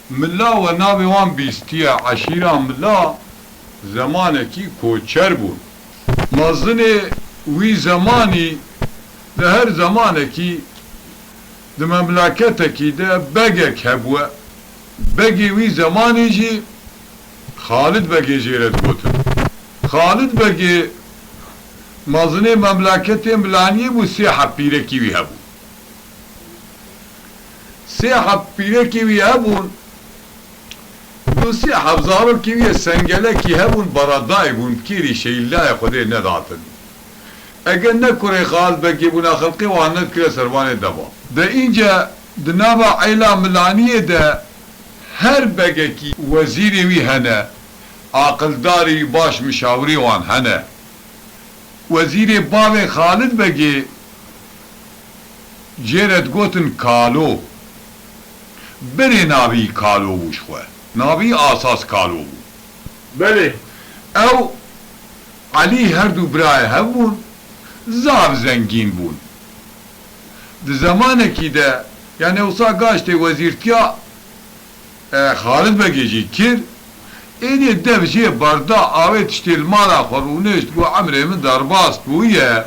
ملا و ناوی وان بیستیه عشیره ملا زمانکی کوچر بود مازن وی زمانی ده هر زمانکی ده مملکتکی ده بگک هبوه بگی وی زمانی جی خالد بگی جیرت گوتن خالد بگی مازن مملکت ملانی بو سی حپیرکی وی هبو سی حپیرکی وی هبون دوستی حفظارو کیوی سنگله کی هبون برادای بون کیری شیلای خودی نداتن اگر نکره خال بگی بونا خلقی وانت کره سروان دبا ده اینجا دنابا عیلا ملانیه ده هر بگه کی وزیری وی هنه عاقلداری باش مشاوری وان هنه وزیر باوی خالد بگی جیرت گوتن کالو بری ناوی کالو بوش خواه ناوی آساس کالو بود بله او علی هر دو برای هبون زاف زنگین بون ده زمانه کی ده یعنی اوسا گاشته وزیرتیا خالد بگیجی کر اینی دفجی بردا آوه تشتیل مالا خورونشت بو عمره من درباست بویه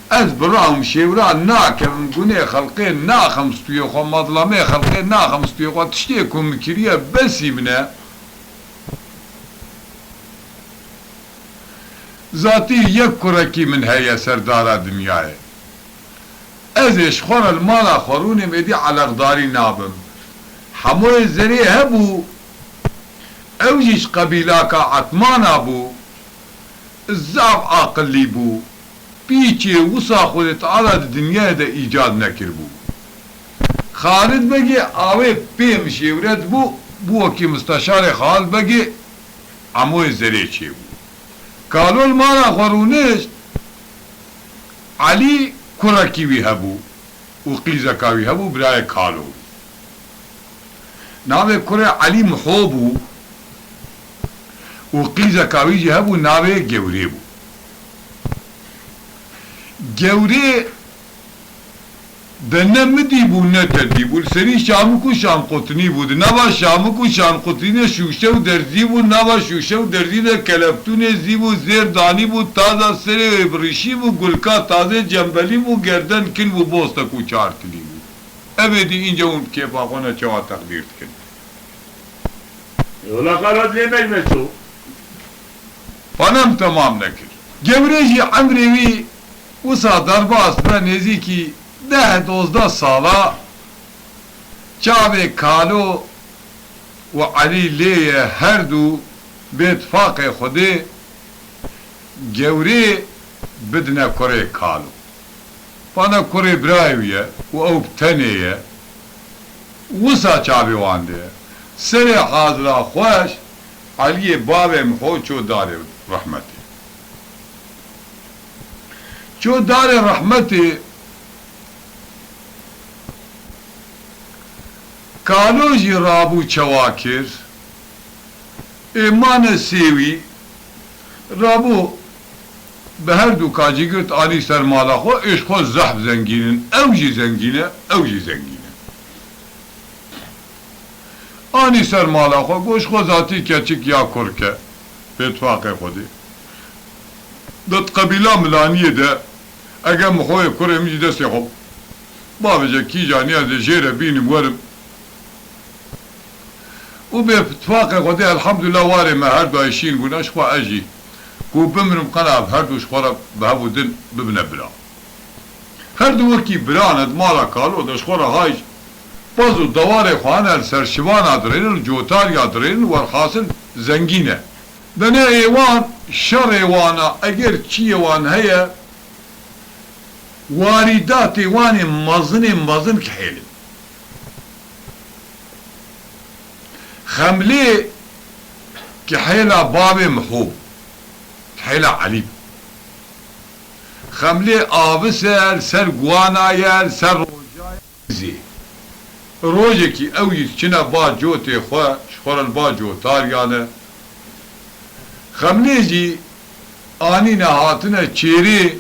از برام شیورا ناکم گونه خلقی ناخمستوی خو مظلمه خلقی ناخمستوی خو تشتی کم کریه بسی منه ذاتی یک کرکی من هیا سردارا دنیای ازش خور المالا خورونم ایدی علاقداری نابم هموی زری هبو اوجیش قبیلاکا عطمانا بو زاف عاقلی بو پیچه وسا خودت علا دنیا ده ایجاد نکر بو خالد بگی آوه پیم شیورت بو وکی مستشار خالد بگی عموی زری چه بو کالو المالا خورونشت علی کرکیوی هبو و قیزکاوی هبو برای کالو ناوه کره علی محوبو و قیزکاوی جی هبو ناوه گوری بو گوری دنه مدی بو نتدی بو سری شامکو شام قطنی بود نوا شامکو شام قطنی شوشه و درزی بود نوا شوشه و درزی ده کلفتون زی بود زیر دانی بود تازه سر بریشی بود گلکا تازه جنبلی بود گردن کل بود بوستا کو چارتلی بود ابدی اینجا اون که باقونه چوا تقدیر کن اولا خالد لیمج مسو پانم تمام نکر گوری جی عمروی وسا درباس به نزیکی 10-12 سالا چاوه کالو و علی لیه هر دو به اتفاق خوده گوری بدنه کره کالو پانا کره برایویه و او بتنیه وسا چاوه وانده سر حاضره خوش علی بابه مخو چو داره رحمتی چو داره رحمتی کالو جی رابو چواکر ایمان سیوی رابو به هر دو کاجی گرت آلی سر مالا خو ایش خو زحب زنگینن او جی زنگینه او جی زنگینه آنی سر مالا خو گوش خو ذاتی کچک یا کرکه به اتفاق خودی داد قبیله ملانیه ده اگر مخوی کره میجی دستی خب بابجا کی جانی از جیره بینیم ورم و به اتفاق خودی الحمدلله واره ما هر دو ایشین بوناش خوا اجی کو بمرم قناب هر دوش خورا به هفو دن ببنه بلا هر دو وکی براند مالا کالو داش خورا هایش بازو دوار خوانه سرشوان ادرین جوتار یادرین ورخاصن زنگینه دنه ایوان شر ایوانا اگر چی ایوان هیا واردات ایوان مزن کهیلن خمله كحيلة بابي محوب كحيلة عليب خمله آبسر سر قوانايا سر روجايا زي روجكي اويس چنا با جوتي خواه شخورن با جوتاريانا خمله جي آني نهاتنا چيري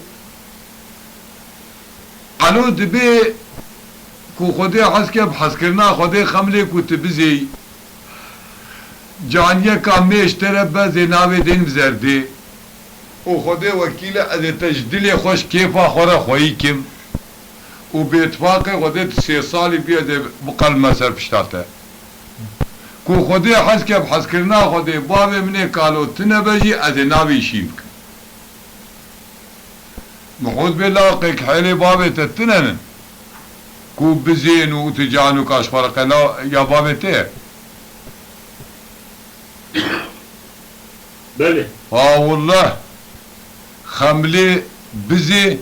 علو دبي کو خودی حس که بحث کرنا خودی خملی کو تبزی جانیه کامیش تره بزی ناوی دین بزردی و خودی وکیل از تجدیل خوش کیفا خوره خویی کم و بیتفاق خودی 3 سالی بیاد بقل مسر پشتاته کو خودی حس که بحث کرنا خودی بابی منی کالو تنه بجی از ناوی شیم کن محوظ بالله قيك حيلي بابي تتنن كو بزين وتجانو كاش فرق لا يا بابي تي بله والله خملي بزي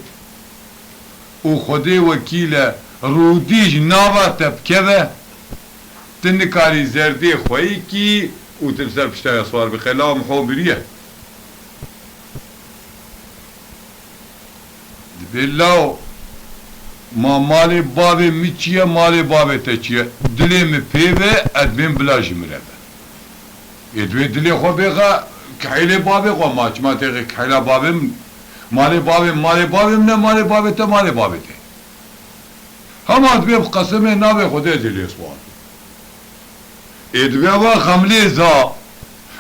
وخدي وكيلة روديج نابا تبكذا تنكاري زردي خويكي وتبسر بشتاي صوار بخلا محوبريه بالله ما مالي بابي ميتشيه مالي بابي تشيه دلي مبيبه ادمين بلا جمربه يدوي دلي خو بيغا كحيلي بابي خو ما تيغي كحيلا بابي مالي بابي من مالي بابي تا مالي بابي تا هم ادوي بقسمه نابي خده دلي سوال يدوي وا خملي زا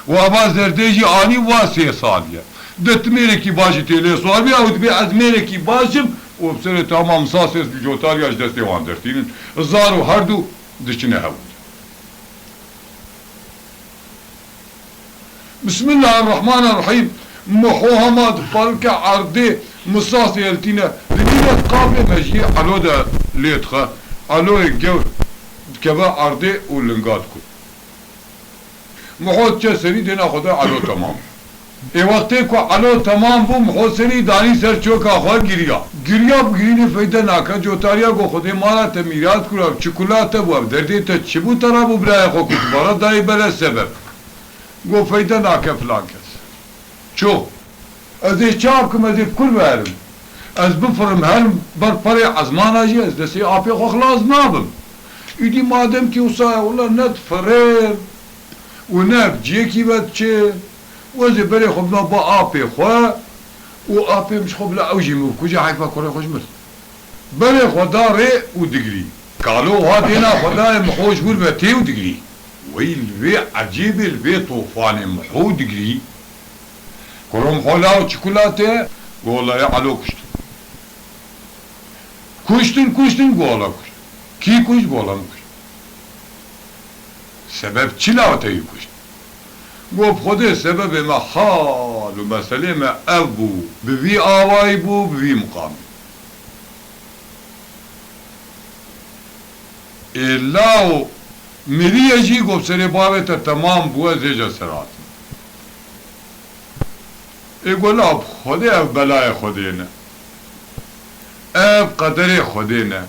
وابا زرديجي اني واسي صاليه دتميركي باجي تيلي صوابي او تبي ازميركي باجم وبصير تمام صاصص بجوتاريا جدستي واندرتين زارو هردو دشنا هود بسم الله الرحمن الرحيم محمد فالك عرضي مصاص يلتينا لدينا قابل مجيء علو دا ليتخا علو الجو كبا عرضي ولنقاتكو محوت جسري دينا خدا علو تمام ای وقتی که علو تمام بو محسنی دانی سر چوک آخواه گریا بگیرینی فیده ناکا جوتاریا گو خودی مالا تا میراد کرو چکولاتا بو دردی تا چی بو ترا بو برای خو کتبارا دایی بله سبب گو فیده ناکا فلان کس چو از ای چاب کم از ای کل برم از بفرم هر بر پری عزمان آجی از دستی آپی خو خلاص نابم ایدی مادم که اصای اولا ند فرم و نب جیکی بد چه وزي بري خبنا با آبي خواه و آبي مش خبلا اوجي مو كوجا حيفا كوري خوش مر بري خدا ري و دقري قالوا هادينا خدا محوش بول بتي و دقري ويل بي عجيب البي طوفان محو دقري كورم خولا و چكولاتي قولا يا علو كشتن قولا كشت كي كشت قولا كشت سبب چلاوتي كشت گفت خود سبب ما حال و مسئله ما ابو بوی آوائی بو بوی مقامی ایلاو میری اجی گفت سر بابتا تمام بو زیجا سرات ای گولا اب خودی اب بلای خودی نه اب قدر خودی نه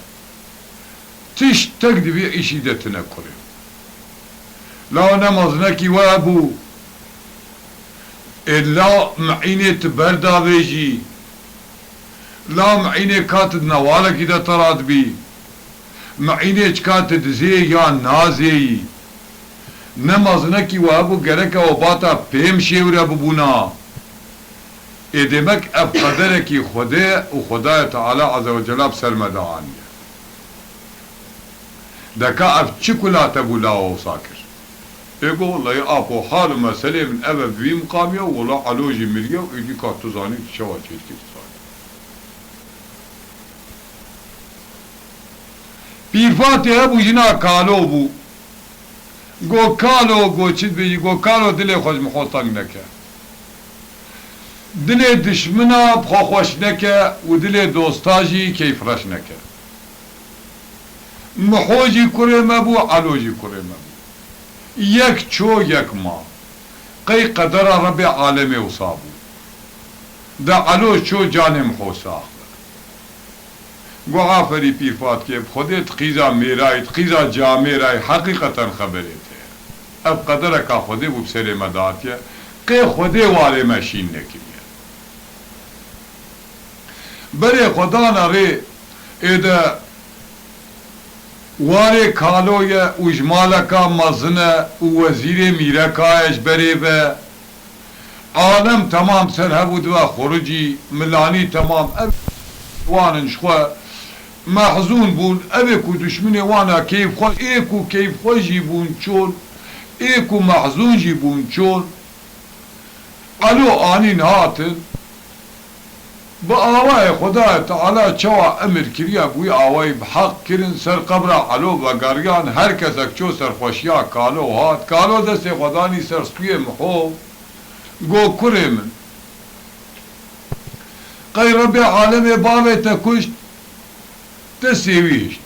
تش تک دوی ایشی دتنه کره لا نماز نکی و ابو إلا معينة بردا بيجي لا معينة كاتد نوالك إذا تراد بي معينة كاتد زي يا نازي نماز نكي وابو گرك وباتا بيم شيور ابو بونا ادمك اب قدرك خدا وخدا تعالى عز وجل بسرمدان دكا اب چكولا تبولا وساكر يقول والله يا أبو حال مسألة من أبا بي مقامية والله علوجي مريا ويجي كاتوزاني تشوى چيت كتزاني بيرفاتي أبو جنا كالو بو گو كالو گو چيت بيجي گو كالو دلي خوش مخوطان نكا دلي دشمنا بخو خوش نكا ودلي دوستاجي كيف رش نكا محوجي كريم أبو علوجي كريم أبو یک چو یک ما قی قدر رب عالم وصابو دا علو چو جانم خوصاخ گو آفری پیفات که خودت قیزا میرای قیزا جا میرای حقیقتا خبره ته اب قدر کا خوده بو بسر مداتیه قی خوده والے مشین نکریه بره خدا نره ایده واري كالويا وجمالكا مزنة ووزير ميركا اجبريبا عالم تمام سرهبود و خروجي ملاني تمام وانن شخوا محزون بون اوکو دشمن وانا کیف خو ایکو کیف خوشی بون چون ایکو محزون جی بون چون علو آنین هاتن با آوای خدا تعالی چوا امر کریا بوی آوای بحق کرن سر قبر علو و گریان هر کسک چو سر خوشیا کالو هات کالو دست خدانی سر سپی محو گو کره من قی رب عالم بابه تکشت تسیویشت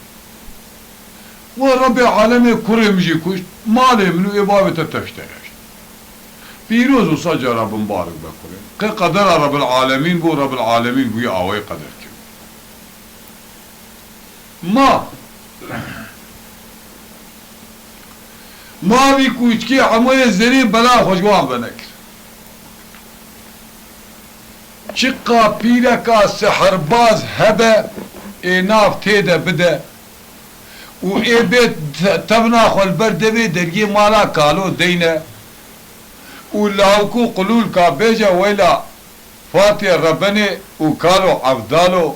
و رب عالم کره مجی کشت مال منو بابه تفترشت پیروز و سجا رب مبارک بکره که قدر رب العالمین بو رب العالمین بوی آوه قدر کرد ما بی کوچکی عموی زنین بلا خوشگوان بنکر چقا پیرکا سحرباز هبه ناف تیده بده و ای بیت تبنا خول بردوی درگی مالا کالو دینه و لاوکو قلول کا بیجا ویلا فاتح ربنی و کالو عبدالو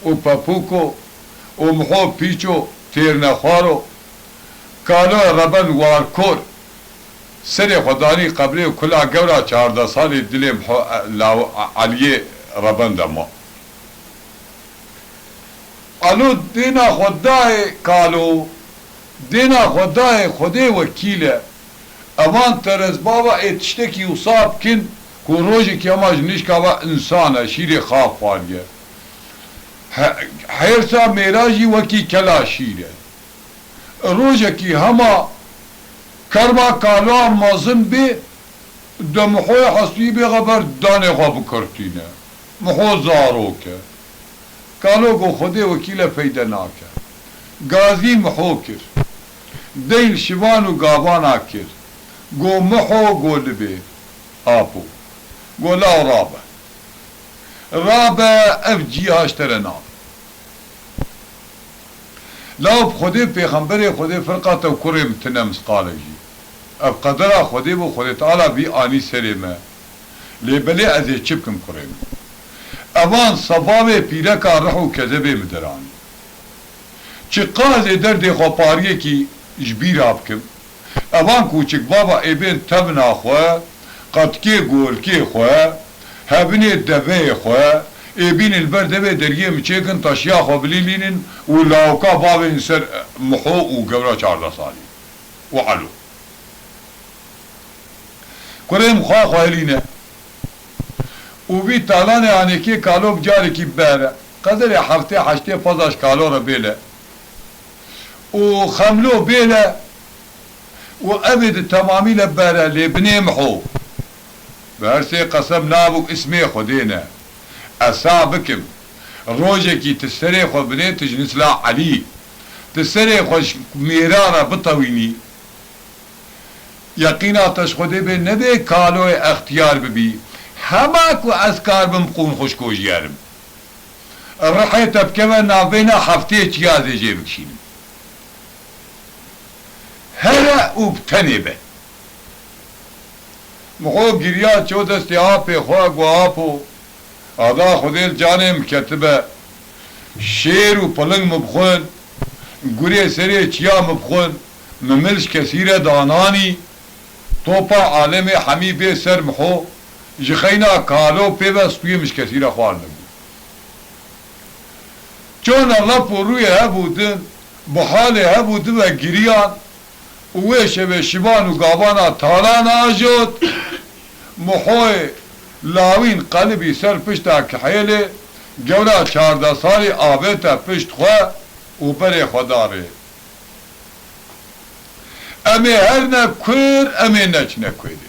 و پپوکو و محو پیچو تیر نخوارو کالو ربن وارکور سر خدانی قبلی و کلا گورا 14 سالی دلی محو علیه ربن دما الو دینا خدای کالو دینا خدای خدای وکیله اوان ترز بابا اتشتکی اصاب کن که روژی که هماش نشکا و انسانه شیر خواب فاریه حیرسا میراجی وکی کلا شیره روژی که همه کرما کالا مازن بی دمحوی حسبی بی غبر دانه خواب کرتینه محو زارو که کالو گو خود وکیل پیدا ناکه گازی محو کر دیل شوان و گابانا کر گو محو گو لبه آپو گو لا رابه اف جیهاشتر نام لاو خودی پیغمبر خودی فرقات و کرم تنمس قاله جی اف قدر خودی بو خودی تعالی بی آنی سرمه لیبلی ازی چپکم کرم اوان صباب پیرکا رحو کذبه مدرانی چه قاضی درد خوپاریه کی جبیر آبکم اوان کوچک بابا ایبین تبنا خواه قطکی گولکی خواه هبنی دبه خواه ایبین البردبه درگیه مچیکن تاشیا خواه بلیلینن و لاوکا بابین سر محو و گورا 14 سالی و علو کریم خواه خوالینه و بی تالان یعنی که کالو بجاری کی بره قدر هفته هشته پازاش کالو را بیله و خملو بیله و ابد تمامی لبره لبنی محو برسی قسم نابو اسمی خودینه اصابکم روژه کی تسری خود بنی تجنس لا علی تسری خوش میرارا بطوینی یقینا تش خودی به نبی کالو اختیار ببی همه کو از کار بمقون خوشکوش گرم رحی تبکه و نابینا هفته چیازه جه بکشینم هره اوبتنی به محو گریا چو دستی آپی خواه گو آپو آدا خودیل جانم کتبه شیر و پلنگ مبخون گوری سری چیا مبخون مملش کسیر دانانی توپا عالم حمی به سر محو جخینا کالو پیوست توی مش کسیر خوار نبود چون الله پروی هبودن بحال هبودن و گریان اوه به شبان و گابانا تالان آجود محوی لاوین قلبی سر پشتا کحیله جولا 14 سالی آبتا پشت خواه و بر خدا ره امی هر نکویر امی نچ نکویدری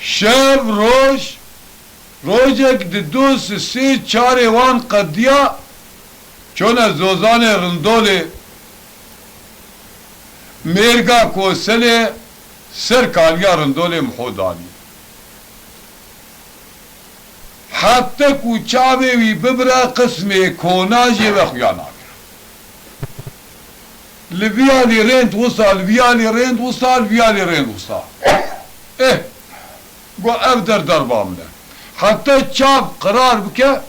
شب روزک دو سه 4 وان قدیا چون زوزان رندول میرگا کوسل سر کالیا رندول محودانی حتی کوچاوی وی ببرا قسم کوناجی و خیانا لبیالی رند وصال بیالی رند وصال بیالی رند وصال گو اف در دربامله حتی چاپ قرار بکه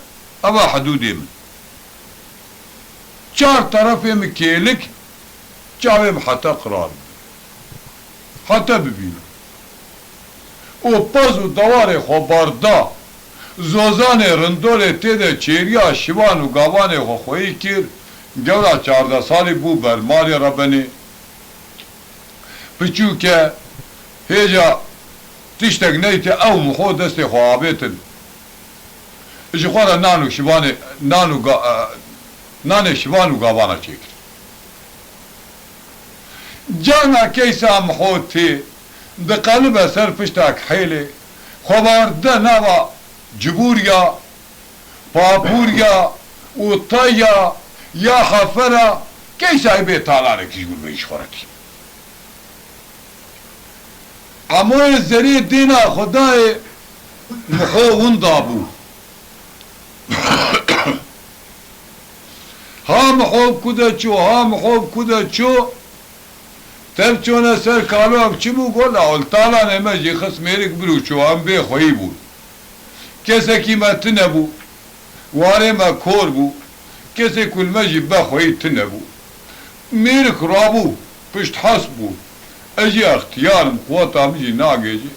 اما حدودي من چار طرفي مكيلك جاوم حتى قرار حتى ببينه و پاز و دوار خوباردا زوزان رندول تیده چیریا شوان و گاوان خو خویی کر گورا 14 سالی بو برمالی ربنی پچو که هیجا تشتک نیتی او مخو دست خوابیتن اجی خورا نان شوان و گاوانا چیکر جانا کیسا مخو تی ده قلب سر پشتاک حیله خوبارده نوا جبوريا بابوريا وطايا يا خفرة كيس هاي طالعك يقول بيش خورتي عمو الزري دينا خداي مخو وندابو ها مخو كده شو ها مخو كده شو تبچونه سر کالو چمو گل اول تعالی نمجی خسمیرک برو شو هم به خویی بود کسی که ما تنبو واره ما کور بو کسی کل مجی بخوی تنبو میرک رابو پشت حس بو اجی اختیارم قوتا مجی ناگیجی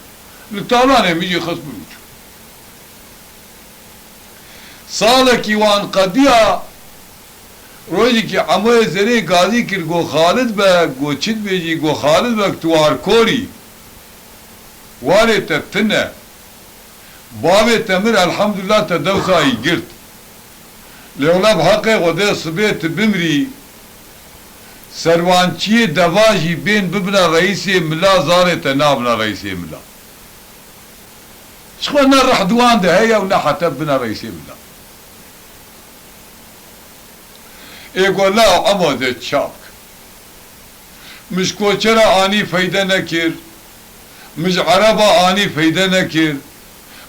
لطالانه مجی خس بروچ سالکی وان قدیا روزی که عموی زری گازی کر گو خالد با گو چید بیجی گو خالد با کتوار کوری واره تتنه بابي تمر الحمد لله تدوسا يقرت لولا بحقه غده صبيت بمري سروانچي دواجي بين ببنا رئيسي ملا زارت نابنا رئيسي ملا شخونا رح دوان ده هيا ونا حتى بنا رئيسي ملا يقول لا اما ده تشابك مش كوچرا آني فايدة نكر مش عربا آني فايدة نكر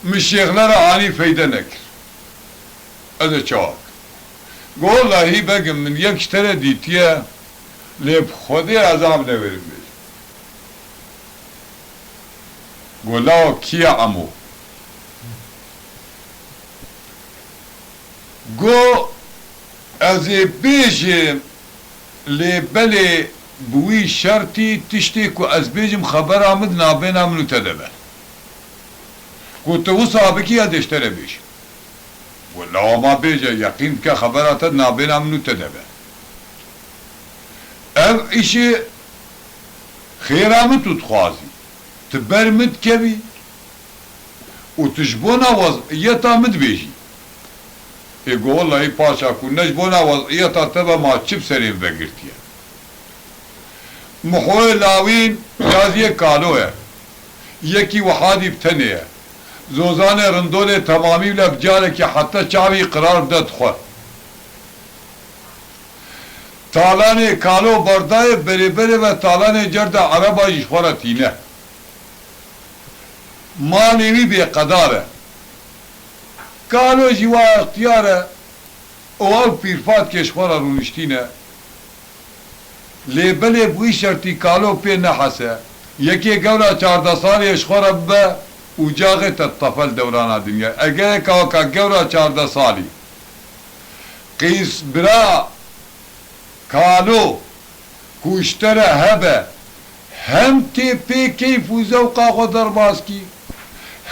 مش شيخلر آني فايدة نكر هذا شاك قول لا هي بقى من يكشترى ديتيا لب خودي عذاب نورم بيش قول لا كيا عمو قول ازي بيجم لبالي بوي شرطي تشتيكو از بيجم خبر آمد نابينا منو تدبه قلت وصابك يا دشتري بيش ولا ما بيجا يقين كخبرات نابينا منو تدبه او اشي خيرامت تخوازي تبرمت كبي وتجبونا وضعيتا مد بيجي يقول والله باشا كون نجبونا وضعيتا تبا ما تشب سرين بقرتيا محوي لاوين جازيه كالوه يكي وحادي بتنيه زوزان رندول تمامي ولا بجالك حتى چاوي قرار داد خو تالاني كالو برداي بري بري و تالاني جرد عربا يشورتينه مالي بقداره كالو جوا اختياره اول بيرفات كشخورا رونشتينه لبلي بوي شرطي كالو بي نحسه يكي قولا 14 سال يشخورا به وجاغت الطفل دوران الدنيا اگر كاوكا قورا 14 سالي قيس برا كالو كوشترى هبه هم تي كيف وزوقا غدر باسكي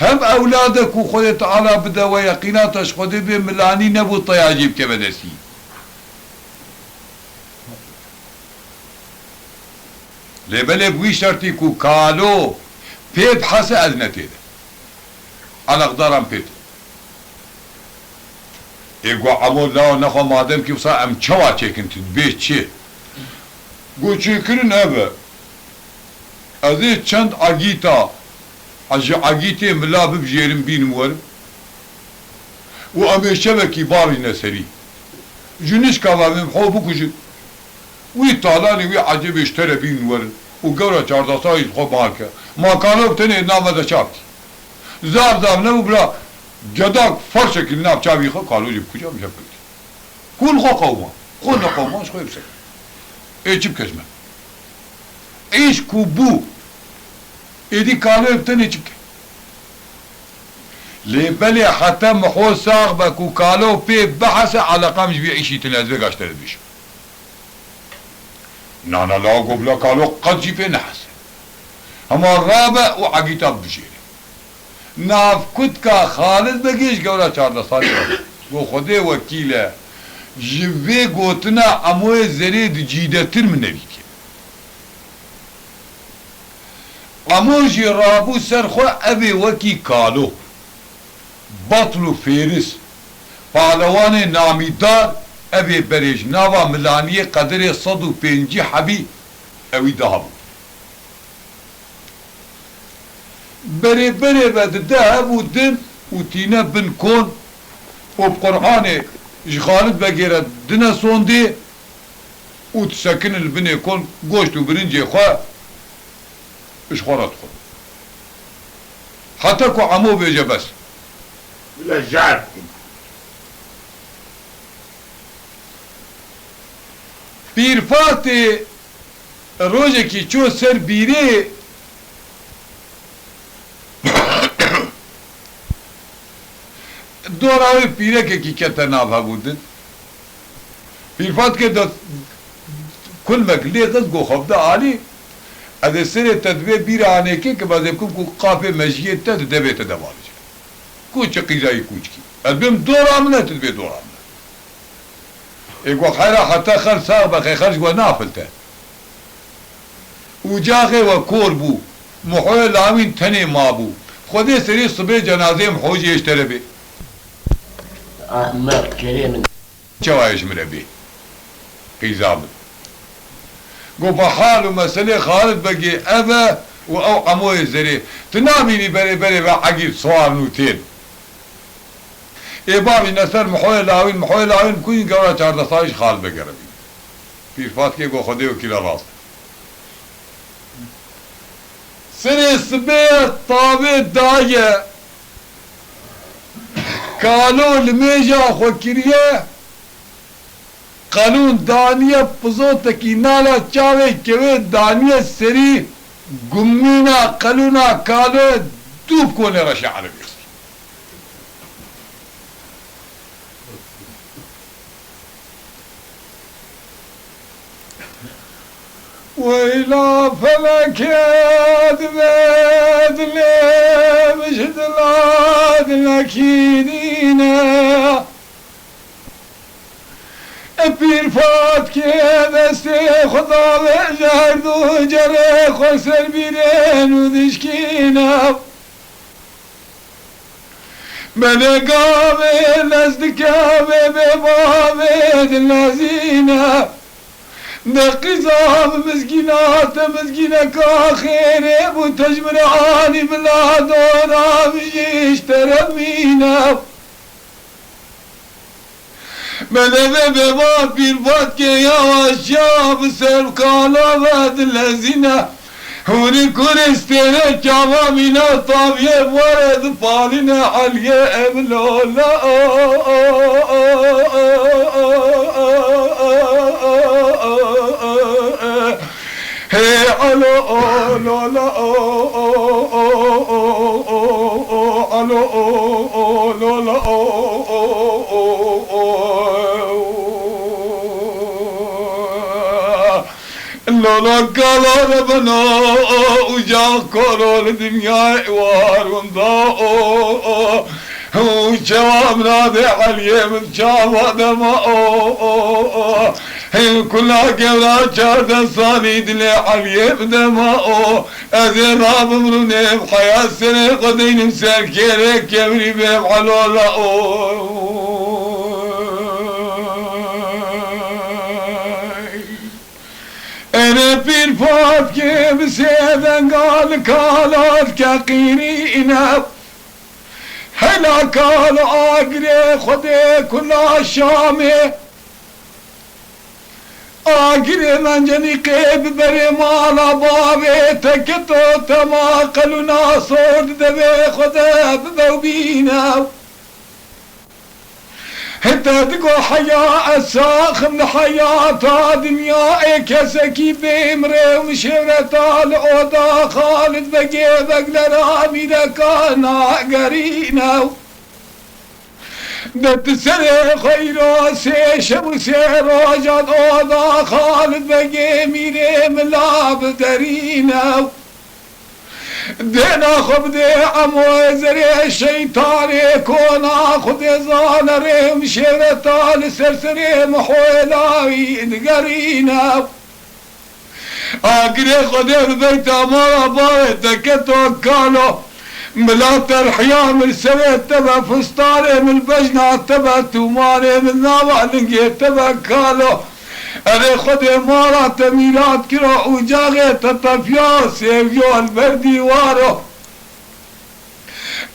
هم اولادك وخذت على بدا ويقيناتش خذ بملاني نبو طياجيب كبدسي لبلي بوي شرطي كو كالو بيب حسا اذنتي على قدران بيت يقول عمود لا نخو مادم كيف صار ام چوا چكنت بيت چي قو چكرن ابا ازي چند اگيتا اگيتي ملا ببجيرن بين مورم و امي شبكي باري نسري جنش كوامم حوبو كجي وي طالاني وي عجب اشترى بين مورم و قورا 14 سايز خو مالكا ما كانوا بتني نامه دا شابتي زار نمو بلا جداك فرشك الناب چاوي خو قالوا لي بكجا مش بكجا كل خو قوما خو قوما شو يبسك ايش بكجمه ايش كوبو ايدي قالوا بتني چك لي بلي حتى محو ساغ بكو كالو بي بحث على قامش بيعيشي تنازل قاشتر بيش نانا لا قبلا كالو قد جي بي نحس هما الرابع وعقيتا بجيري ناف كتكا خالد بقيش قولا 14 سال قو خده وكيله جوه قوتنا اموه زريد جيده تر من نبيكي امو جي رابو سرخو ابي وكي كالو بطلو فيرس پهلوان نامیدار ابي بريج ناوا ملانيه قدر 105 حبي اوي دهب بري بري بد دهب ودن وتينا بن كون وبقرحانه جخالد بقيرة دنا صوندي وتسكن البني كون قوشت وبرنجي خواه اش خورت خور حتى كو عمو بيجا بس لا جعل پیرفات روزه کی چو سر بیره دوراوی پیره که کی کتا نابها بودن پیرفات که دا کل مکلی قد گو خفده آلی اده سر تدوی بیر آنه که بازه کم کو قاف مجیه تا دبه تا دوالی کوچ قیزایی کوچ کی ادبیم دورام نه تدوی دورام اگو خیره حتی خر ساق بخی خرج و نافلته و جاقه و کور بو محوی لامین تنه ما بو خوده سری صبح جنازه محوجی اشتره بی احمق كريم چوایش مربی قیزاب گو بحال و مسئله خالد بگی ابا و او عموی زری تنامینی بری بری و عقید سوال نوتین بابي نسر محوي لاوين كوين قورا 14 سالش خال بقربي پیرفات که گو خوده و کلا راست سر سبه طابه دايه کالو لمیجا خو کریه قانون دانیه پزو تکی نالا چاوه کوه دانیه سری گمینا قلونا کالو دوب کنه رش عربی وإلى فلك أدبد لي مشد العاد لكيدينا پیرفات که دست خدا بجرد و جره خسر بیرن و دشکینم بلقامه نزدکامه ببامه دلازینم نقصاب مسكينات مسكينك آخير وتجمر عاني بلا دورا بيجيش ترمينا مدفع بباب بيرفات كي يواشاب سر قالا بعد الذين هوني كورستينا كاما منا طابيه ورد فالنا عليه ابلولا hey alo la la alo la la لا قالوا ربنا وجا كرو الدنيا واروندا وجواب نادي عليه من جوا دما كلها قبلا جاد صاليد لي عليه بدما اذن راب مروني بحياة سنة قدين مسار كيري كبري بيب علولا انا بيرفات كيف سيدن قال كالات كقيرينا هلا قال اقري خدي كلها شامي اقري من جني قيب بري مالا بابي تكتو تما قلنا صوت دبي خدي ببوبينا حتى تقول حياة الساخن حياة دنيا كسكي بمري ومشيرة العودا خالد بقي بقدر إذا كان قرينا دت سري خيرو سيشب سيرو جد عودا خالد بقي ميري ملاب درينا دينا خبدي عمو زري الشيطاني كونا خدي زانري مشيرة لسرسري محولاوي دقرينا اقري خدي ببيت امارة بايت كتو كانو ملات الحيام السويت تبا فستاني من البجنة تبا توماني من نابع لنقيت تبا كالو أنا خدي مارات ميلاد كرا وجاغي تطفيا سيفيو البردي وارو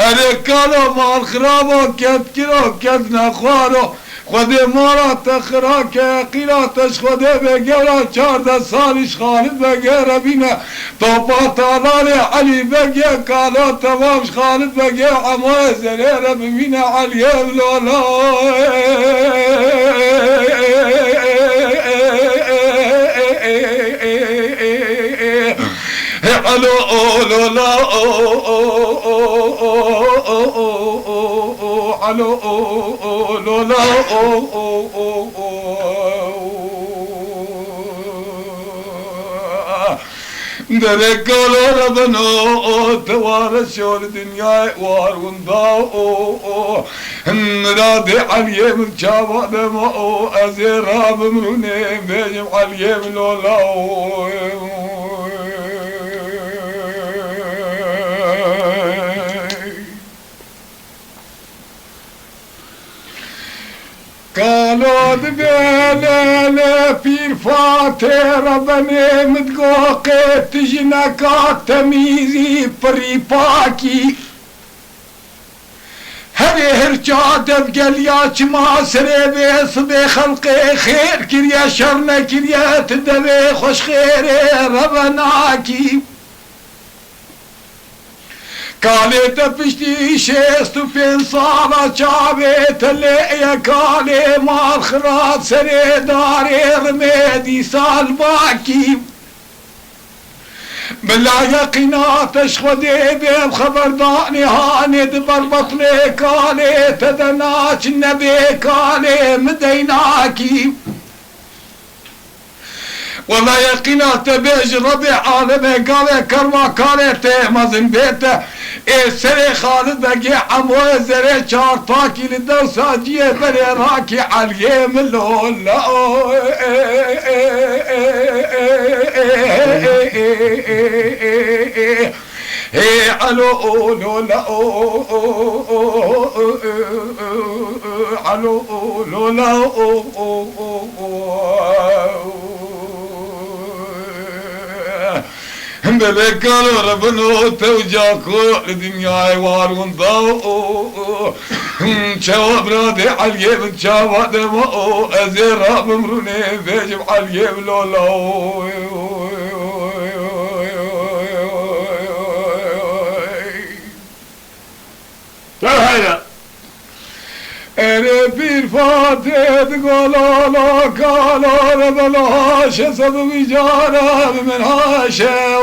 أنا كالو مع الخرابو كت كرا كت نخوارو خدي مارات خراك قيلا تشخدي بقرا چارده سالش خالد بقرا بينا طبات علالي علي بقيا كالو تمامش خالد بقيا عمو زريرا بمينا علي بلولا علو أولو لا علو أولو لا درك قالوا ربنا توارثوا الدنيا وارغنداو مرادي علي من شابا دمو أزيرا بمروني بيجم علي من لولاو قالوا دبيلة بير فاتر بني متقوقي تجنكات تميزي بريباكي هذي هرجات بقلياش ما سري بي خلقي خير كريا شرنا كريا تدبي خوش خيري ربناكي كالي تفشتي شيستو فين صالة شابيت اللي كالي مالخرات سري داري رميدي سالباكي بالله يقينات اشخدي بيب خبر داني هاني دبربط لي كالي تدناش النبي كالي مديناكي والله يقينات بيج ربيع عالمي قالي كرما كالي تيمزن بيته ايه سري خالد بقي عمو زري شارطاكي للدوساجية بري راكي عاليم اللولا علو لولا علو لولا بذكر ربنا توجاكو الدنيا وارون ضاو شواب رادي عاليم شواب دمو ازيرا بمروني بيجب عاليم لولو هذا اري بير فاتت قالوا لا قالوا ربلاش سبب جارة من هاشا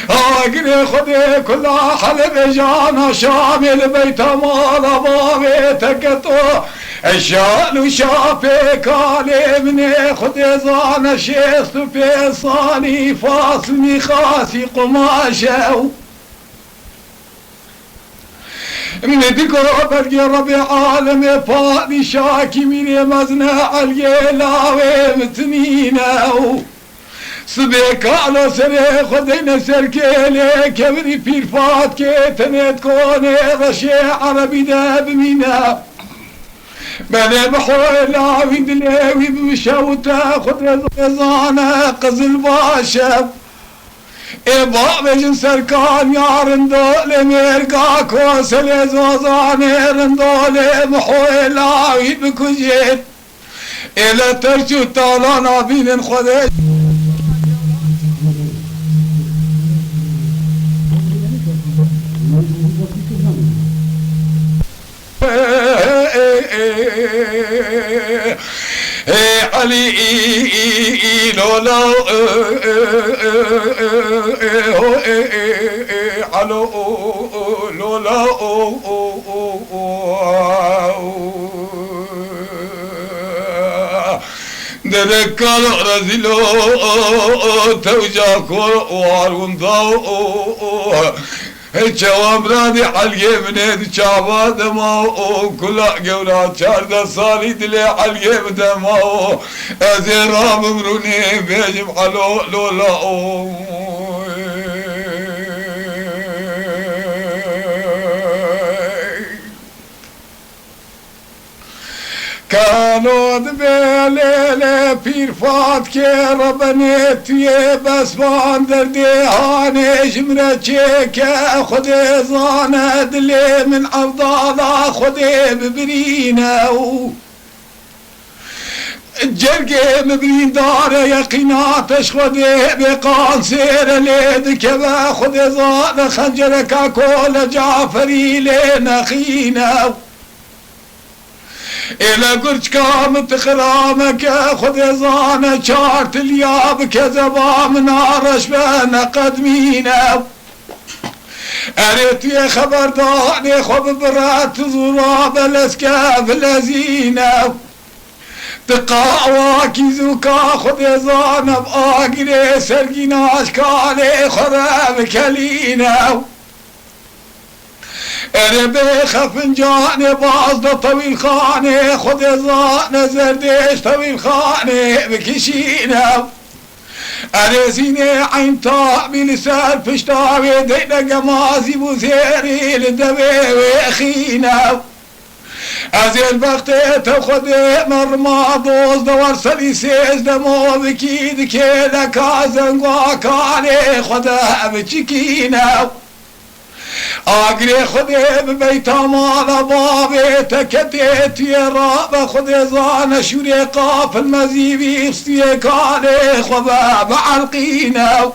اقري خدي كل حلب جانا شامل بيت مال بابي تكتو الشال شافي كالي مني خدي زانا شيست في صاني فاصلني خاسي قماشا مدكو برقي ربي عالمي فادي شاكي مني مزنا عاليلاوي متنيناو صديق على سري خدينا سركيلي كبري في الفات كيتني تكوني غشي عربي داب مينا بني بحولاوي دليوي بمشاوتا خد رزانا قزل باشا بابا جن سركان يارن دولي ميرقا كوسلي زوزاني رندولي محولاوي بكجيت إلا ترشو طالانا بين خدي علي لولا علو لولا دركال رزلو توجا كور وارون ضاو جواب رادي حلقي من شعبات ماو كلا قولا شارد صالي دلي حلقي بدماو ازيرا ممروني بيجم حلو لولا كانوا دبيلي بير فات كي ربنيت بس باندر ديهاني جمرة شيكا خدي زانا دلي من عبدالا خدي ببرينا الجرقي مبرين دار يقيناتش خدي بقان سير ليد كبا خدي زانا خنجركا كول جعفري لين خينا إلى قرش كامت خرامك خذ زانة شارت الياب كذبا من عرش بين قدمينا أريت يا خبر داني خب برات زراب الاسكاف الازينة تقاواكي زوكا خذ زانة بآقري سرقيناش كالي خرام كلينا اربي خفنجاني باصدة طويل خاني خذ زانة زرديش طويل خاني بكشينا ارزيني عين طابي لسان فشتاوي دينا قمازي بوزيري للدبي ويخينا ازيل بختي تاخذ مرمى دوز دور سليسيز دمو بكيد كيدا كازن واكاني خذها بشكينا اقري خذي ببيت مال بابي تكتيت يا راب خذي زانه شريقه في المزيبي استيكالي خذا بعلقينا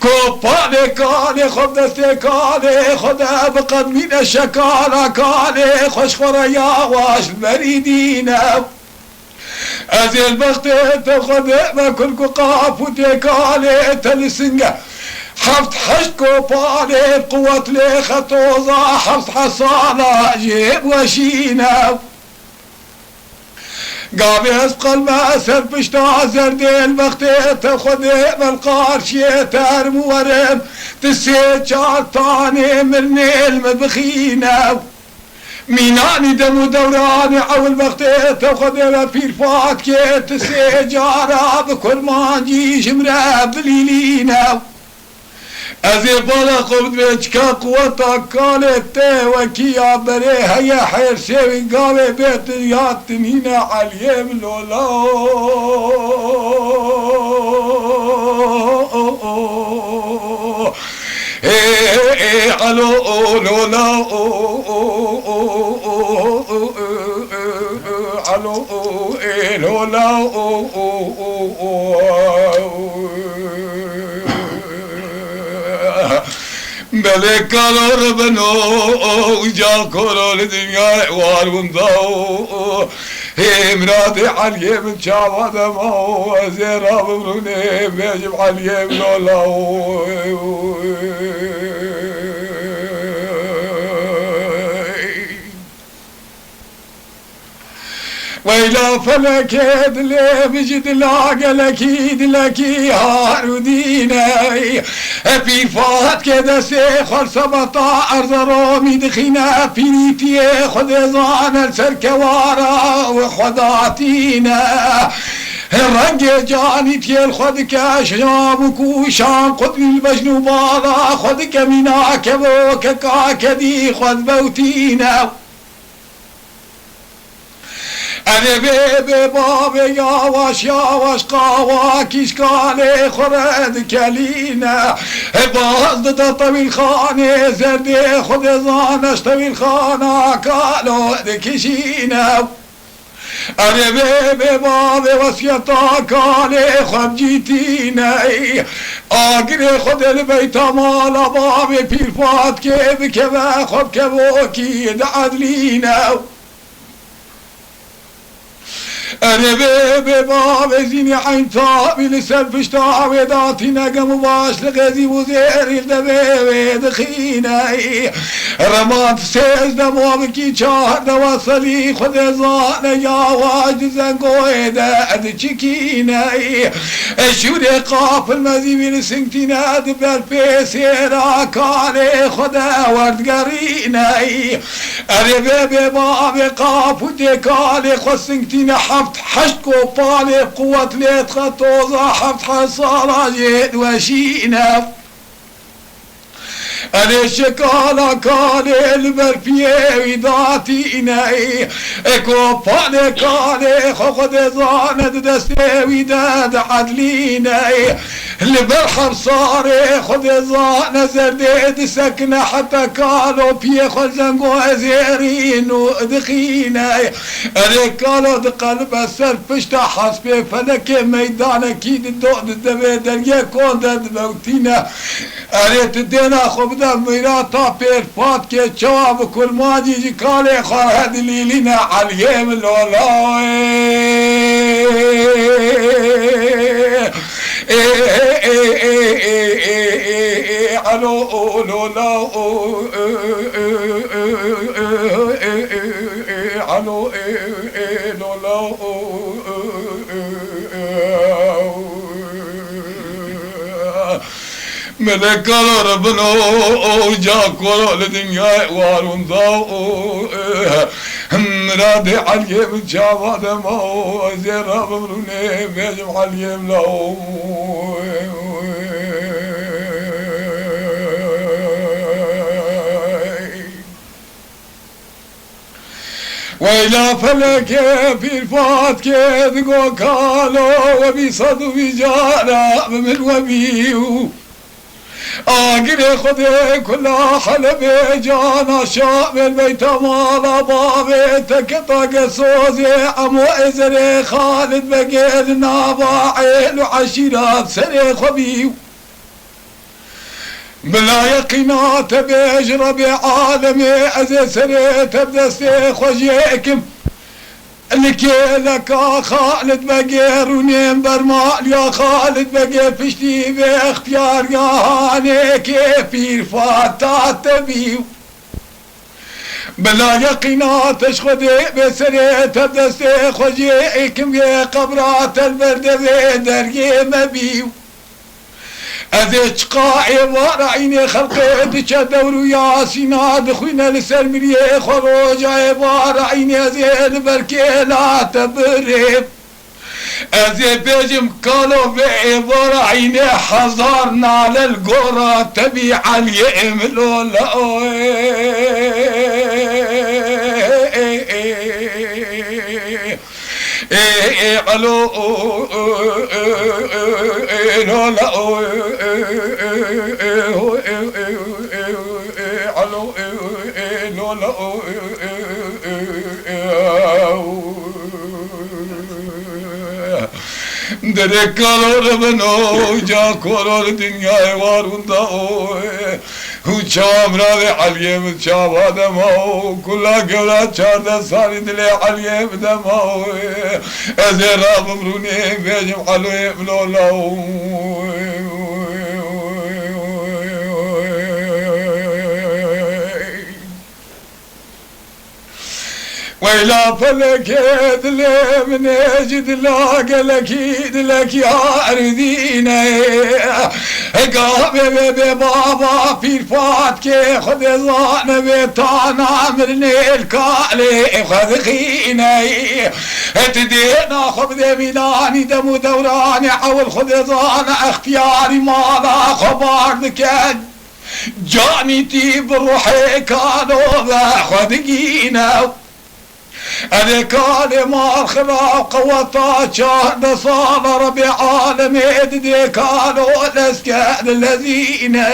كوبالي كالي خذ استيكالي خذا بقدمين الشكالة كالي خش خريا واش المريدينا ازيل بختي تاخذ ما كل قاف وتكالي تلسنقه حفظ حشكو بالي قوة لي خطوزة حفظ حصانة جيب وشينا قابي اسقل ما اسر بشتا زردين بختي تاخذ بالقارشي ترم ورم تسيت شاطاني من المبخينا ميناني دم دوراني عول بختي تاخذ بير فاتكي تسيت جارة بكل ما نجي جمرة بليلينا ازي بالا قبض بيشكا قوتا كالت وكيا بري هيا حير سيوي قاوي بيت ياتنينا عليم لولا علو لولا علو لولا بلي قالوا ربنو جا كورو لدنيا وارون ضو هي مراتي علي من شعب دمو زيرا بمروني بيجب علي من لولو ويلا فلك اللي بجد لاقى لكيد لكي هاروديني في فات كده سيخر سبطا أرض رومي دخينا في نيتي خدزان السركوارا وخداتينا الرنج جاني تيل خدك شجاب وكوشان قدر البجنوبالا خدك مناك بوك كاكدي خد بوتينا أنا بيبي بابي ياواش ياواش قاواكيش كالي خرد كلينا باصدة طويل خاني زردي خد زانش طويل خانا كالو دكشينا أنا بيبي بابي وسيطا كالي خب جيتينا آقري خد البيت مال بابي بيرفات كيف كبا خب كبوكي دعدلينا أنا بي باب زيني عين طابي لسلفش طاوي داتي نقم باش لغزي وزيري لدبي دخيني رمات سيز دموابكي شهر دوصلي خد زان يا واجد زنقوي داد چكيني شوري قاف المزيبين سنتينا دبر بيسيرا كالي خدا ورد قريني أنا بي باب قاف وديكالي خد سنتينا حفت حشت كوبالي قوة ليت خطوزة حفت حصالة جيد وشينا أنا شكالا كالي البرفيه ذاتي إناي اكو بالي كالي خد زاند دستي وداد عدليناي البرحر صاري خد زان زرديد سكنة حتى كالو بيه خد زنقو زيرين ودخيناي أنا كالو دقلب السلفشتا حسبي فلك ميدان اكيد الدود الدبي دريا كون داد موتينا أنا تدينا خبدا ميراتا بيرفات كي شواب كل ما جيجي كالي خاهد ليلنا عاليم لولاوي علو لولا علو لولا ملكال ربنا جاكورو لدنيا وارون ضاو مرادي عليم جواد مو زيرا بمروني بيجم عليم لو وإلى فلك في الفات كيد قوكالو وبيصدو بجانا من وبيو آقري خذي كل حلبي جانا شاب البيت مالا بابي تكطق صوزي عمو إزري خالد بقيل ناباعيل وعشيرات سري خبيو بلا يقينات بيجرى بعالمي أزي سري تبدستي خجيكم لك خالد بقي رونين برمال يا خالد بقي فشتي باختيار يا هاني كيفي رفاتات تبيو بلا يقينات اشخدي بسري تبدستي خجيكم يا قبرات البرد ذي درقي مبيو أذيك قاعي ورعيني خلقي ديك دورو ياسينا دخوينا لسلمريه خروج عبارة عيني أزيل بركي لا تبريب أزي بيجم قالوا بعبارة عيني حضرنا للقرى تبي عليهم لولا علو لولا علو لولا درك قالوا ربنا جا كورو الدنيا وارون داو وشام راضي عليم شام دمو كلها قولات شارد صاري دلي عليم دمو ازرا بمروني بيجم عليم لولاو ويلا فلك يدلي من يجد لاقى لكيد لك يا أرديني قابي بابا في الفات كي خذ ظان بيتانا مرني الكالي خذ خيني تدينا خذ ميلاني دمو دوراني حول خذ ظان اختياري مالا خبار دكاد جاني تيب روحي كانوا خذ قينا أنا كان ما خلاق قوتا شهد صال ربي عالمي دي كانوا الأسكان الذين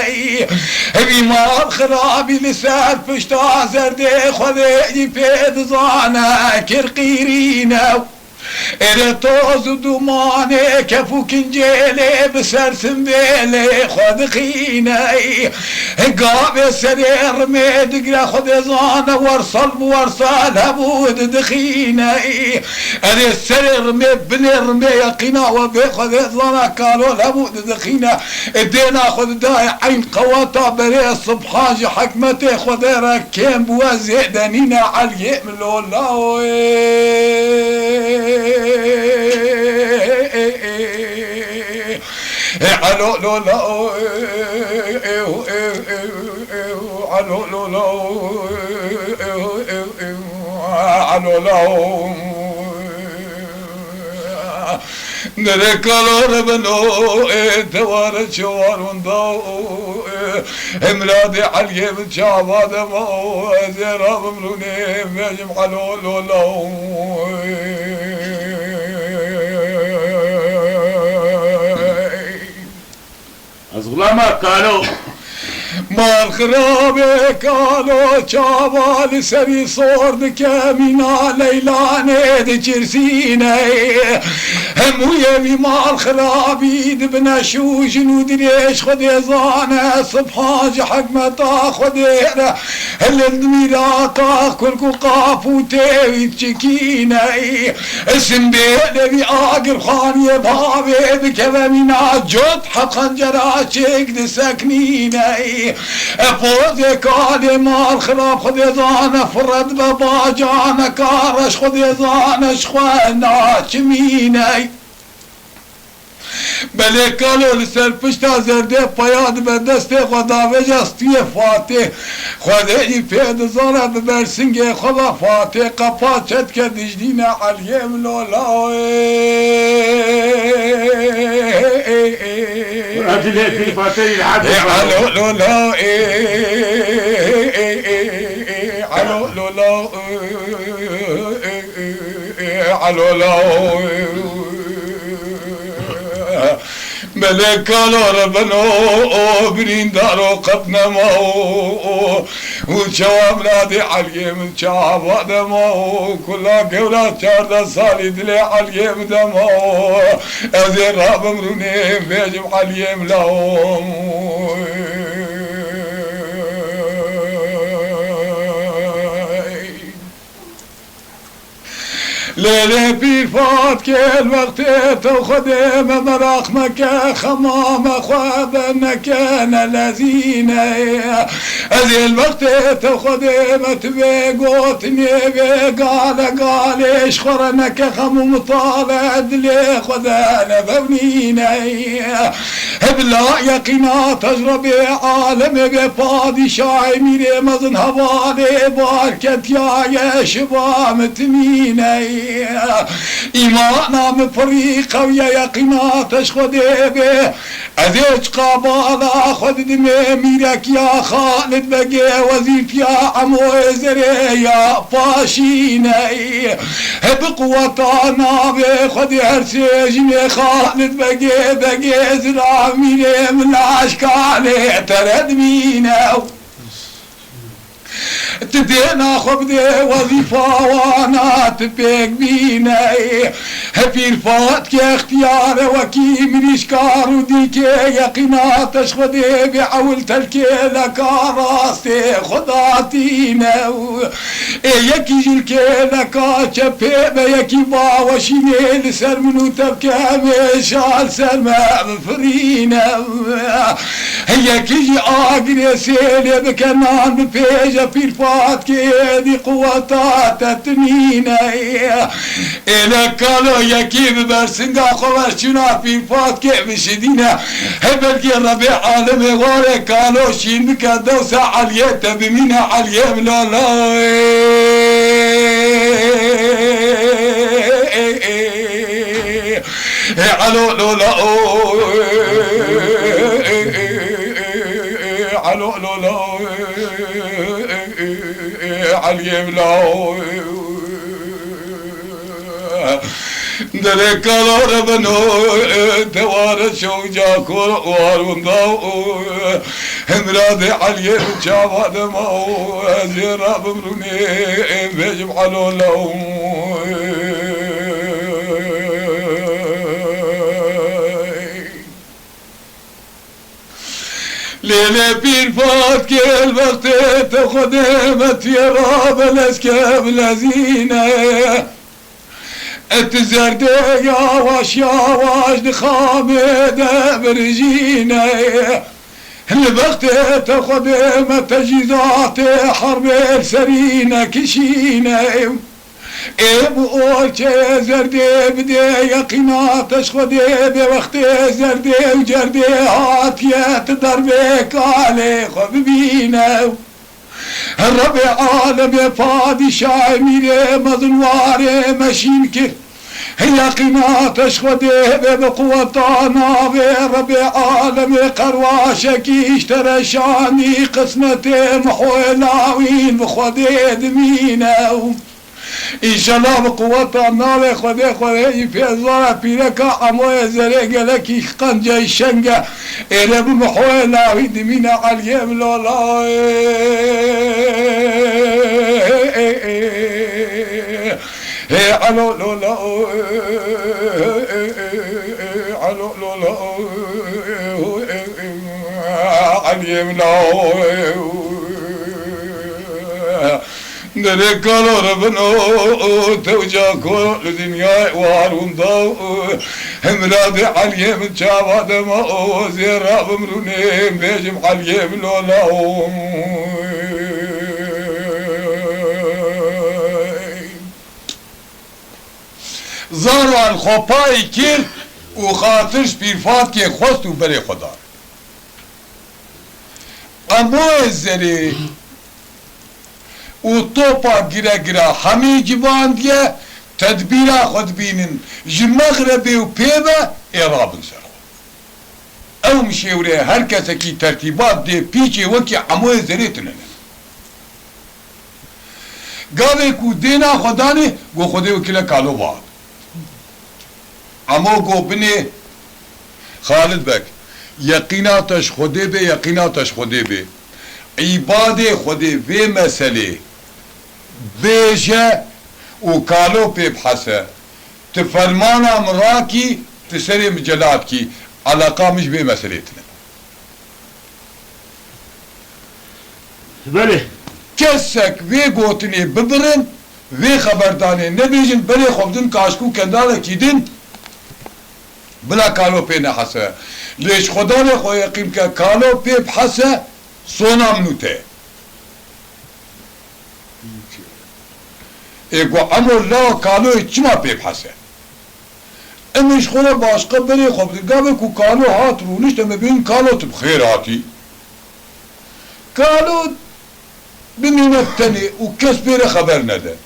بما خرابي لسان فشتا زردي خذي في ظانا كرقيرينا اره توز و دومانه کفو کنجیله بسرسم بیله خود خینه قاب سر ارمه دقره خود زانه ورسال بورسال هبود دخینه اره سر ارمه بن ارمه یقینا و به خود زانه کالو هبود دخینه دینا خود دای عین قواتا بره صبحاج حکمت خود رکیم بوزیدنین علیه ملولاوی علو لولا علو لولا علو لولا نركالور بنو توار شوارون دو امراد علي بتشاباد مو زيرا بمروني بيجم علو لولا أزغلما قالوا مال خرابه کالو چاوال سری سورد کمینا لیلانه ده چرسینه همویه وی مال خرابی ده بنشو جنو دریش خود زانه صبحاج حکمتا خود اره هل دمیراتا کلکو قافو تیوید چکینه اسم بیده وی آگر خانی بابه بکوه مینا جد حقا جرا چک ده سکنینه فوز کال مال خراب خود زانه فرد بابا جانه کارش خود زانش خوانا چمینه بله کالو لسر پشتا زرده پایاد به دست خدا وجستی فاتح خدا ای پید زانه ببرسنگ خدا فاتح قپا چد که دجدین علیم أجل في فاتح العدل علو لولا علو لولا علو لولا ملكالو ربنو برين دارو قد نمو وشوام نادي عليم شعب دمو كلا قولا شارد صالي دلي عليم دمو ازير راب مروني بيجم عليم لهم ليلة بيفات كل وقت تخدم مراخمك خمام خوابنك انا الذين هذه الوقت تخدم تبيقوتني قال اشخرنك خموم طالع دلي خذانا بونينا بلا يقينا تجربة عالم بفادي شاي ميري مزن هوالي باركت يا شبام تميني إيمانا مفريقة ويا يقيناتش خده به أذيج قابالا خد دمي ميرك يا خالد بقي وزيف يا عمو زري يا فاشيني بقوتانا بخد هرسيجني خالد بقي زرع ميري من عشكالي ترد مينو تدينا خبدي وظيفة وانا تبيك بيني هفي الفات كي اختيار وكي مريش كارو ديكي يقينا تشخدي بعول تلكي لك راستي خداتينا يكي جلكي لك شبيبه يكي باوشيني لسر منو تبكي مشال سلمى بفرينا يكي جي اقري سيلي بكنان بفيجة في الفات كيدي قوتات تتنينا إلى كالو يكيب برسنقا خوشنا في الفات كيف شدينا هبلكي الربيع عالمي غوري كالو شين بكا دوسة علية بمينا علية ملولا علو لولا علو لولا عليم لاو درك لور بنو توار شوجا كور وارون داو امراد عليم شاباد ماو زيرا بمروني بيجم علو لاو ليلة بير فات كل وقت تخدمت يا راب الاسكاب لزينة التزرد ياواش ياواش دخامة برجينة الوقت تخدم تجهيزات حرب السرينة كشينة ابو زردي بدي يقينات اشخدي بوقت زردي وجردي هاتيات دربك علي خببينا الربي عالم فادي شايميني مظلواري مشينك يقينات اشخدي بقوتانا ربي عالم قرواشك اشترى شاني قسمتي محولاوين بخدي دمينا إن شاء الله بقوة النار خذي في الزرع بيرك عمو زرق لك قنجة الشنقة إلى بمحولا ويدمينا على اليم لولا علو لولا علو لولا على اليم لولا نركلو ربنو توجاكو لدنيا وارون داو همرادي عليه من شابا دمو زيرا بمرونين بيجم عليه من لولاو زارو الخوباي كير وخاطرش بيرفات كي خوستو بري خدا امو الزري و توپا گره گره همی جوان دیه تدبیره خود بینن جمغربی و پیبه ایرابن سر خود او مشیوره هر کسی کی ترتیبات ده پیچه وکی عموی زریتنه گاوه کو دینا خودانه گو خوده وکیله کالو باد امو گو بنه خالد بک یقیناتش خوده به یقیناتش خوده به عباد خوده به مسئله بیشه و کالو پی بحثه تفرمانا مراکی تسری مجلات کی علاقه مش به مسئله تنه بله کسک وی گوتنی ببرن وی خبردانه نبیجن بری خوبدن کاشکو کنداله کیدن بلا کالو پی نحسه لیش خدا نے خو یقین که کالو پی بحثه سونام نوته اگو امر لا کالو چما پی بحثه امش خونه باشقه بری خوب گاوه کو کالو هات رونش تمه بین کالو تب خیر هاتی کالو بمینت تنی و کس بیر خبر نده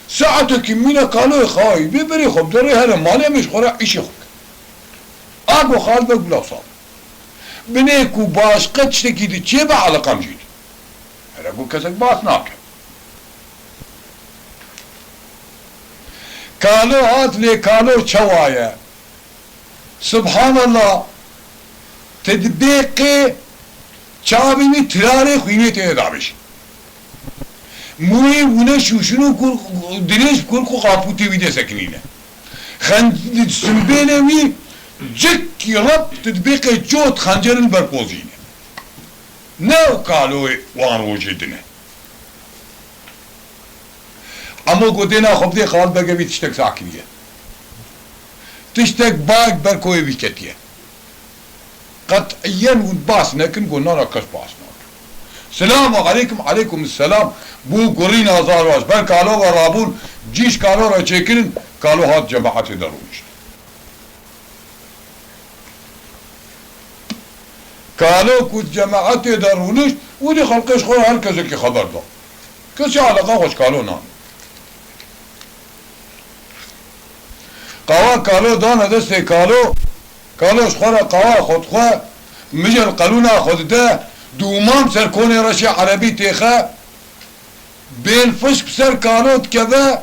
ساعتو که مینه کالو خواهی بری خوب داره هر مالی امش خونه ایشی خوب اگو خال بک بلا صاب بنه کو باشقه چتکی دی چه به علاقم جید هر اگو کسک باس ناکه کالو هات لی کالو چوایه سبحان الله تدبیق چابینی تراره خوینه تیدابش موی وونه شوشنو دنیش کل کو قاپوتی ویده سکنینه خند سنبینه وی جك رب تدبيق جوت خنجر البرقوزينه نو قالوا وان وجدنا اما قدنا خبدي خال بقى بي تشتك ساكنية تشتك باق بركوي بيكتية قطعيا ونباس نكن قلنا ركش باسنا السلام عليكم عليكم السلام بو قرين هزار واش بل قالوا ورابون جيش قالوا را چكرن قالوا هات جماعة دروش قالوا كنت جماعتي دارونش ودي خلقش خواه هل كذا خبر دا كسي علاقه خوش قالوا نان قالوا دانا دسته قالوش خورا قوا خود خواه مجل قالونا خود ده دومام سر كوني رشي عربي تيخا بين فش بسر قالوا كذا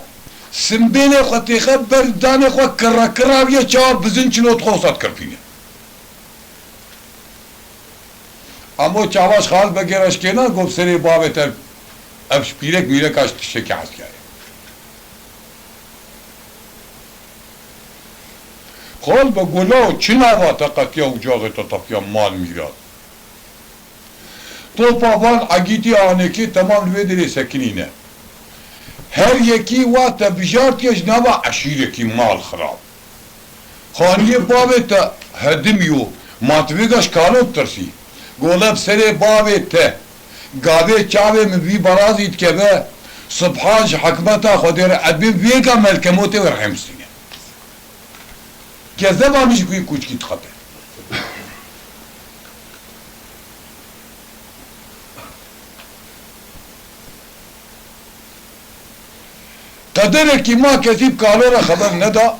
سنبيني خود تيخا برداني خود كرا بيه چار بزنچنو تخوصات کرپينه اما چاواش خال بگیرش که نه گفت سری بابتر افش پیرک میرکش شکست کرد خال با گلا و چی نوا تقتیا و جاغ تا تپیا مال میراد طوپا وان عگیتی آنکی تمام لویدری سکنینه هر یکی وقت بجارت کش نبا عشیره کی مال خراب خانیه بابه تا هدمیو ماتویگاش کالو ترسی گولب سر بابه تا گاوه چاوه مبی برازید که به سبحانش حکمتا خودیر عدبی ویگا ملکموتی ورحم سینه که زبانش کوی کوچکیت خطه قدر کی ما کسی کالو را خبر ندا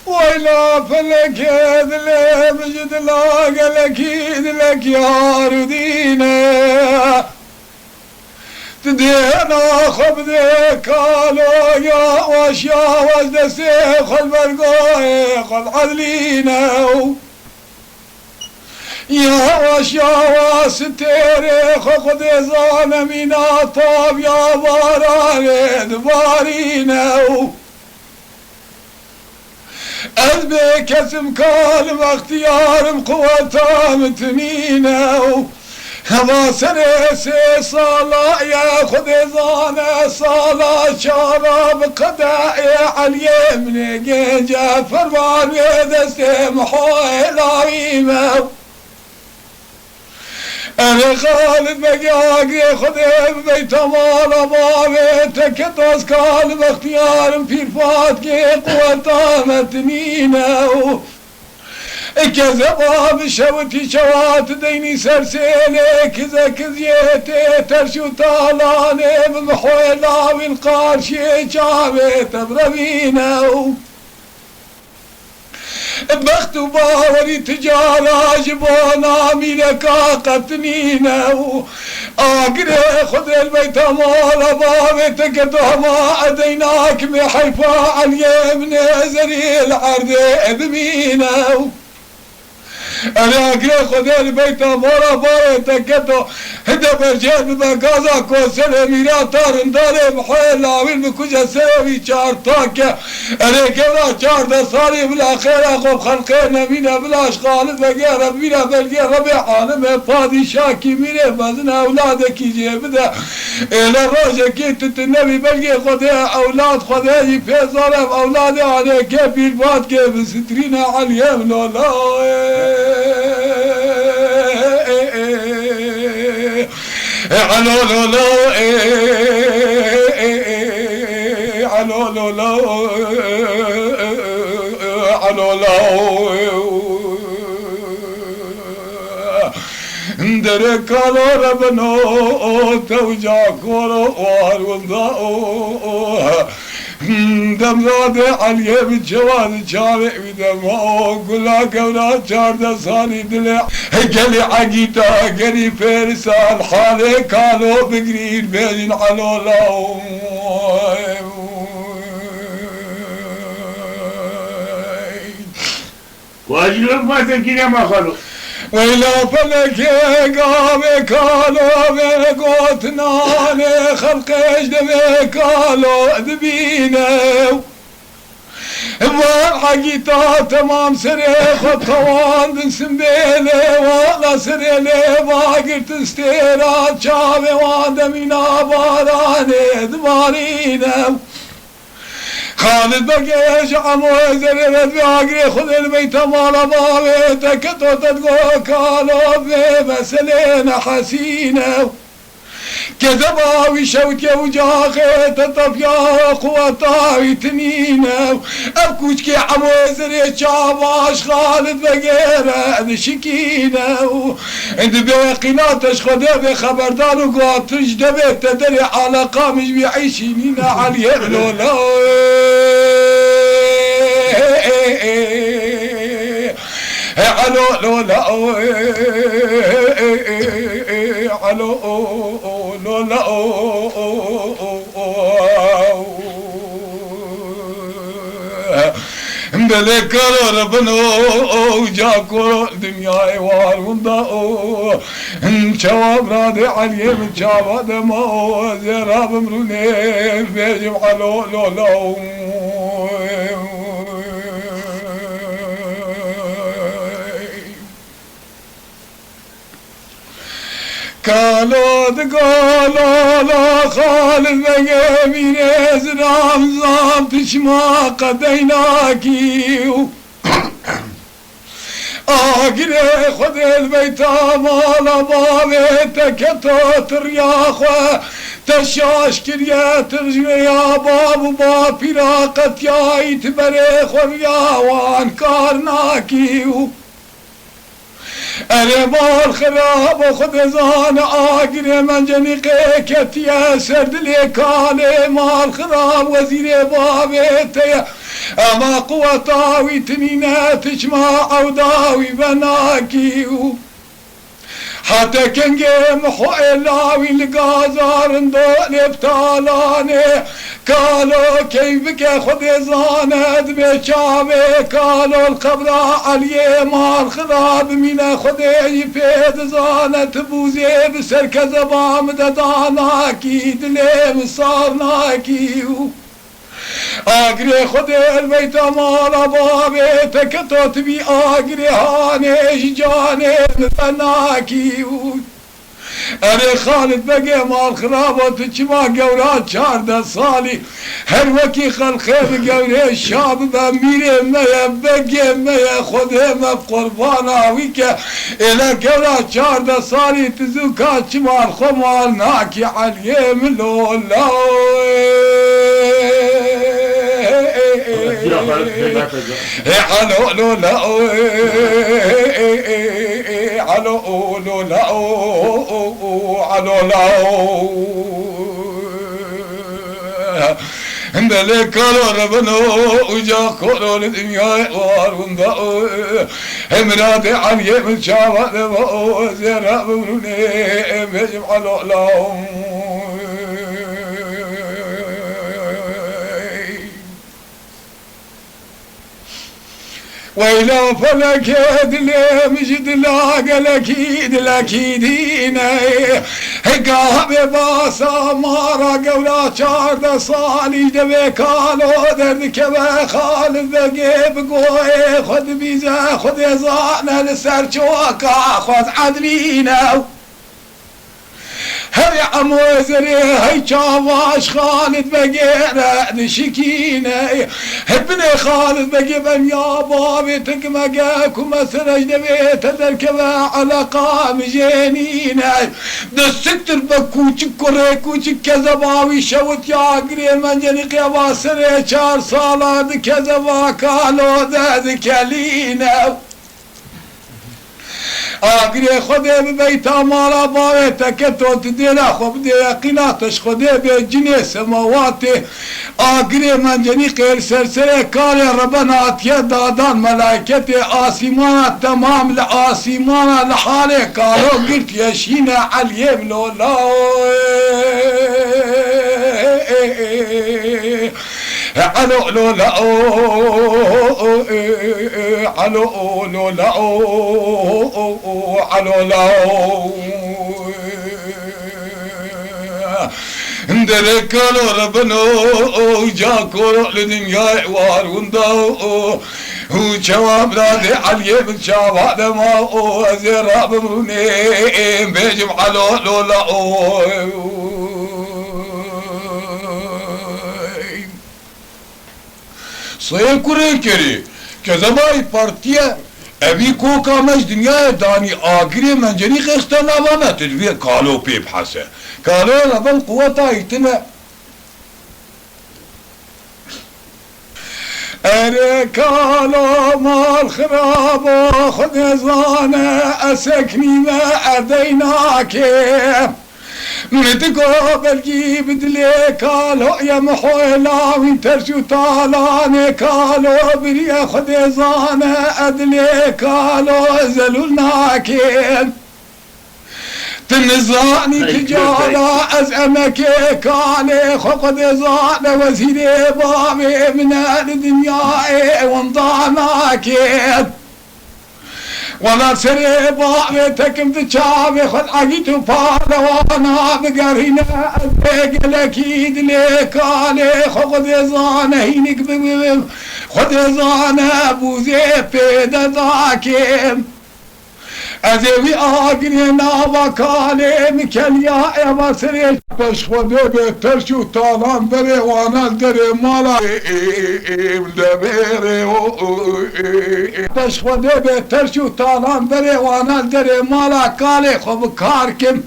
ويلا فلك يدلي مجد لاقى لكيد لك يا ردينا تدينا خبذي كالو يا واشيا وازدسي خل برقوي خل عدلينا يا واشيا واستيري خد ظالمينا طاب يا باراني دبارينا أذبي كسم كالم اختيارم قوتام تنينا هما سنسي صلاة يا خذ ظانا صلاة شراب قدائي عاليمن جنجا فرمان يدستي محوي العيمة أنا خالد بقاقي خذ بيت مال بابي تكتوس كالم اختيارم في الفاتكي قوة متنينة كذبا بشوتي شوات ديني سرسيلي كذا كذيتي ترشو طالاني بمحويلا والقارشي شابي تبربينه بخت باوري تجارة جبونا ميلكا قتنينا اقري خذ البيت مال بابي تكتو ما اديناك بحيفا اليمن زري العرض اذمينا انا اقري خذ البيت مال بابي تكتو هدا برجال بمقازا كوسل ميراتار انداري بحيلا وين بكوجا سوي شارتاك انا كبرا شارتا صاري بالاخير اخو خلقينا مينا بلا اشغال بقى ربينا بلقى ربي عالم فاضي شاكي مينا بازنا اولادك يجي بدا الى الرجا كيت النبي بلقى خذ اولاد خذي في ظلم اولادي على كيف الفات كيف سترينا على اليمن لا علو لو لو علو لو لو علو لو درك على ربنا توجع كورو والوضاء دم زاد عليه بالجواد شارع بدمه كلها كونا شارد صاني دلع قلي عقيتا قلي فارسان حالي كانوا بقرين بين علو لهم واجلون ما تنكين ما خلو ويلا فلك قامي كالو بقوتنا خلقش دمي كالو دبينا والحقيقة تمام سريخ الطوان دن سنبيلي والله سريلي باقر تستيرات شابي واندمينا باراني دمارينا خالد بقيش عمو زريرت بأقري خذ البيت مال بابي تكتو تدقو كالو بمسلين حسينة كذبا وشوت يا وجاخي تطفيا قوة تنينة أبكوش كي عمو زريت شاباش خالد بقيرة شكينة عند بيقيناتش خده بخبردار وقاتش دبي تدري على قامش بيعيشينينا عليه لولا علو لولا علو لولا بذكر ربنا جاكو دنيا والوندا شواب رادي عليه من شواب دمو زراب مروني بيجم علو لولا قالوا دقالوا لا خالد بقى زرام زام تشما قديناكي آقري خذ البيت مال بابتك ترياخ تشاش كريا ترجي يا باب باب فراقة يا يتبرخ يا وان كارناكي أربال خراب خذ زان آقري من جنقك يا سرد لكالي مال خراب وزير بابتي أما قوة طاوي تنينات اجماع أو داوي بناكيو حتى كان جيم حويلاوي لقازار ندول بتالاني قالوا كيفك خذ زاند بشابي قالوا القبر علي مال خراب من خذ يفيد زاند بوزي بسرك زبام دداناكي دليم صارناكيو آگری خود البیت مالا بابتك تطبی آگری هانش جانب فناکی بود اره خالد بگه مال خرابات چما گورا 14 سالی هر وکی خلقه بگوره شاب بمیره میا بگه میا خوده ما قربان آوی که اله گورا 14 سالی تزوکا چما خمال ناکی علیم لولا علو لولا علو لولا علو لاو اندلي كارو ربنو وجا كورو للدنيا واروندا امراد علي من شاوات زرا بنوني بيجم علو لاو ويلا فلك دلي مجد لاقى لكيدينا هقاب باسا مارا قولا 14 صالي دبي كالو دردك بخالد بقي بقوي خذ بيزا خذ يزانا لسر شوكا خذ عدلينا هر عمو زري هي شاواش خالد بقي نشكينا ابن خالد بقي بن يا بابي تقمقاك ومسرج دبي تدركب على قام جنينا دستر بكوش كوريكوش كذباوي شوت يا قري من جنق يا باسري 4 صالات كذبا كالو ذكلينا آگری خوده بیتا مالا باویتا که تو تدینا خوب دیا قیناتش خوده بی جنی سماوات آگری من جنی قیل سرسره کار ربنات یه دادان ملائکت آسیمان تمام لآسیمان لحاله کارو گرت یشین علیم لولاوی علو لولا علو لولا علو لاو اندرك ربنا جاكو لدنيا وارونداو هو جواب رادي علي من شاب ما زراب مني بيجم علو لولا صيب كريكري كذباي بارتيا ابي كوكا مش دنيا داني آگري من جنيخ اختنابانا تدوير قالو بيب حسا قالو لبن قوتا يتنا قالو مال خراب خذ زانا اسكني ما اديناك نتقابل جيب دلي قالوا يا محولا وين ترجو طالاني قالوا بريا خذ زانا ادلي قالوا زلولناك تنزاني تجارة أزعمك قالي خذ زانا وزيري بابي من الدنيا وانضاناك ولا سري بابتك متشابي خذ عقيت وفاضة وانا بقرينا ادق الاكيد ليك علي خذ زانا هينك خذ زانا ابو زيف ذاكم ازوی آگری ناوکالی مکلیا ایواسری تشخوده بهتر شو تالان بره وانال دره مالا دبره تشخوده بهتر شو تالان بره وانال دره مالا کالی خوب کار کم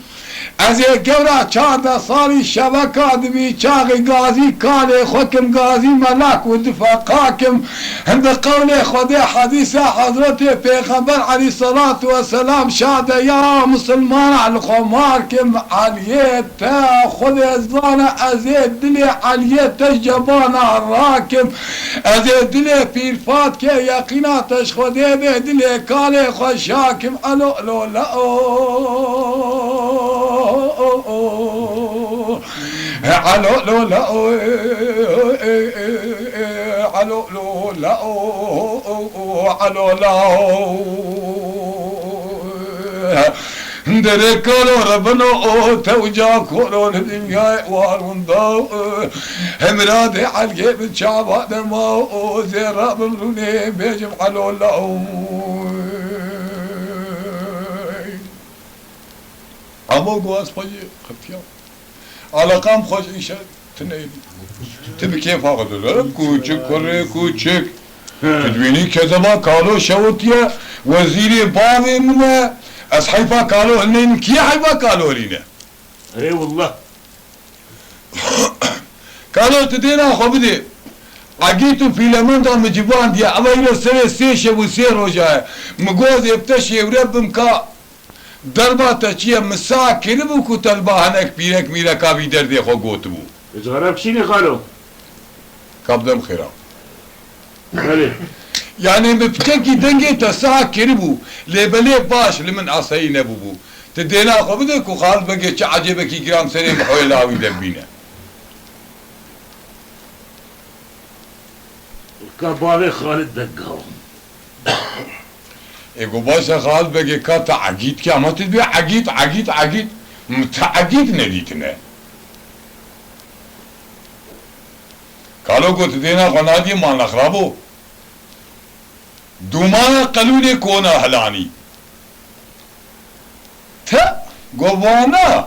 از گورا 14 سالی شبکه دبی چاقی گازی کالی خوکم گازی ملک و دفاقاکم هند قول خود حدیث حضرت پیغمبر علیه الصلاة والسلام شاده یا مسلمان الخمارکم علیت خود ازدان از دل علیت جبان راکم از دل پیرفات که یقیناتش خوده به دل کالی خوشاکم الو لو علو لو لا علو لو لا علو لا دري كولو ربنا توجا كولو الدنيا والوندو همرادي علقي بالشعب دمو زيرا بمروني بيجم علو لا اما قواس باجي خفيا على قام خوش إيشا تنيل تبي كيف هذا كوچك كره كوچك تدويني كذا قالوا شوتيا وزيري باوي من أصحيفا قالوا هنين كي حيفا قالوا لينا اي والله قالوا تدينا خبدي عقيتو في لمن دام جبان دي أبايلو سنة سيشة وسير وجاء مقوز يبتشي وربم كا درباتا چیه مساکر بو کو طلبا هنک پیرک میرا کابی دردی خو گوت بو ازغرب شيني قالوا قبلم خیرا بله يعني بفتكي دنگي تساكر بو لبلي باش لمن عصي نبو بو تدينا خو بدك وخالد بقى چه عجبك جرام سنه محولاوي دبينا كباري خالد دقاهم اگو باشا خالد بگه که تا عگید که اما تدبی عگید تا عگید ندیتنه کالو گو تدینا خنادی مان اخرابو دومان قلونی کونا هلانی تا گوانا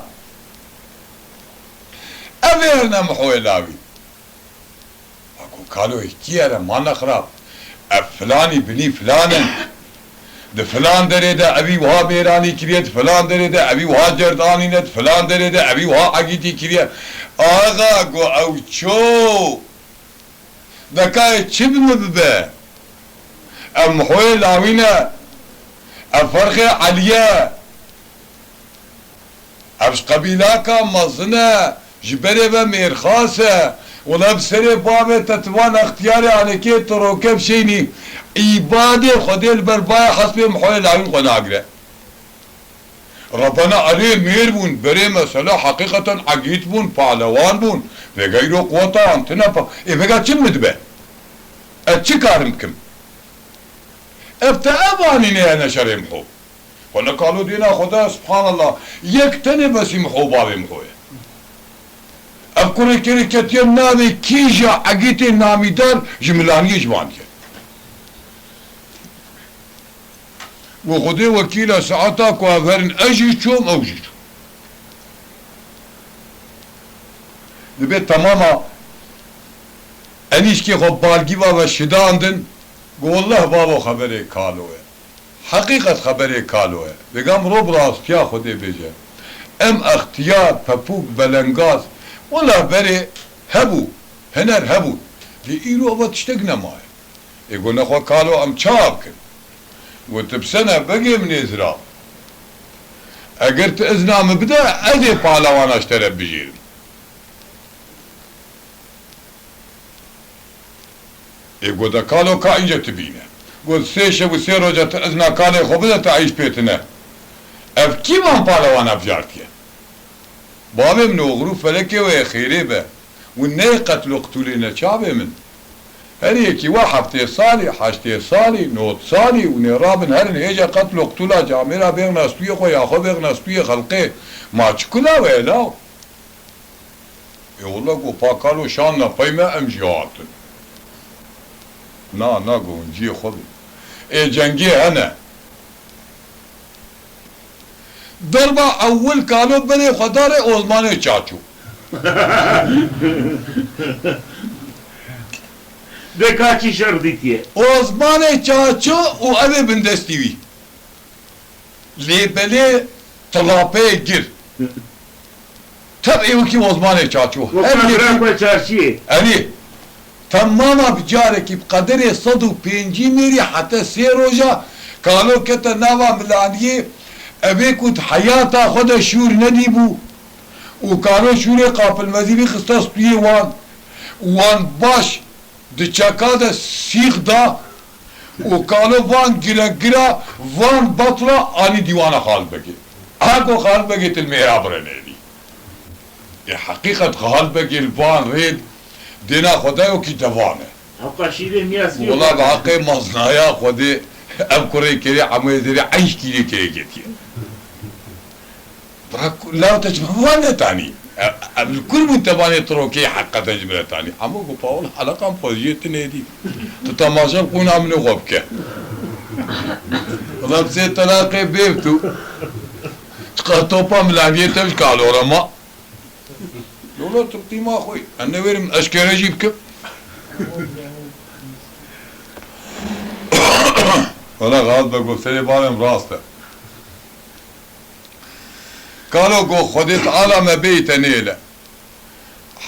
اویرنا محویلاوی اگو کالو احتیاره مان اخراب فلانی بنی فلانن ده فلان دريده أبي وها بيراني كريت فلان دريده أبي وها جرداني نت فلان دريده أبي وها عقيدي كريت آغا قو أو چو دكاي چبن ببه محوي لاوينه الفرخ عليا ابش قبيلاكا مزنه جبري بميرخاسه ولا بسري بابه تتوان اختياري على كي تروكب شيني عباده خدي البرباية حسب محوي لاوين قناقره ربنا عليه مير بون بري مسألة حقيقة عقيد بون پهلوان بون بغيرو قوطان تنفا بقى چم مدبه اتش كارمكم افتأباني نيانا شرمحو قلنا قالوا دينا خدا سبحان الله يكتني بس يمحو بابي محوه افكر كريكتين نامي كيجا عقيتي نامي دار جملاني جوان كي وخدي وكيلة ساعتا كوافرن اجي شوم اوجي شوم دبيت تماما انيش كي خب بالجي بابا شداندن والله بابا خبري كالوه حقيقة خبري كالوه بقام روب راس كيا خدي بيجا ام اختيار بابوك بلنغاز والله بري هبو هنر هبو دي ايرو ابا تشتقنا معي يقول نخوة كالو ام چابكن قلت بسنة بقي من ازرام اقرت ازنا مبدا ادي پالوان اشترى بجيرم يقول دا كالو كا انجا تبينه قلت سيشة وسي روجة ازنا كالي خو بدا تعيش بيتنا اف كي من پالوان افجارتيه بابي من غروب فلكي ويخيري به والني قتلو قتولينا شابي من هريكي واحد صالي حاجتي صالي نوت صالي ونرابن هرن هيجا قتلو قتولا جاميرا بيغنا سبيه خو ياخو بيغنا سبيه خلقه ما چكلا ويلاو يقول لك وباكالو شاننا فيما ام جياتن نا قو نجي خذ اي جنگي هنا ضربة أول كانوا بني خداري أوزماني چاچو دكاتي شرديتيه أوزماني چاچو وأبي بندستيوي ليبلي طلابي جر تبعي وكي أوزماني چاچو وكان بچارشيه أني تماما بجارك بقدر 105 ميري حتى 3 روجا قالوا كتا ناوا ملانيه ابي كنت حياتا خدا شور نديبو وكانوا شوري قابل مزيبي خصاص بيه وان باش دچاكا دا سيخ دا وكانوا وان جرا وان بطرة اني ديوانا خالد بكي هاكو خالد بكي المهراب رنيني حقيقة خالد بكي الوان ريد دينا خدايو كي دوانه هاكا شيري مياسي والله بعقي مصنايا خدي اب كوري كري عمو زري عيش كيري كري جتي لا تجمع تاني الكل متباني تروكي حق تجمع تاني عمو قباول حلقة مفوجية نيدي تتماشى كون عملو غبكة والله بسي تلاقي بيبتو تقطوبا ملانية تمش قالوا رما لولا تبقي ما اخوي انا ويرم اشكال اجيبك ولا غلط بقول سري بالهم راسته قالوا قو خدت على بيت نيلة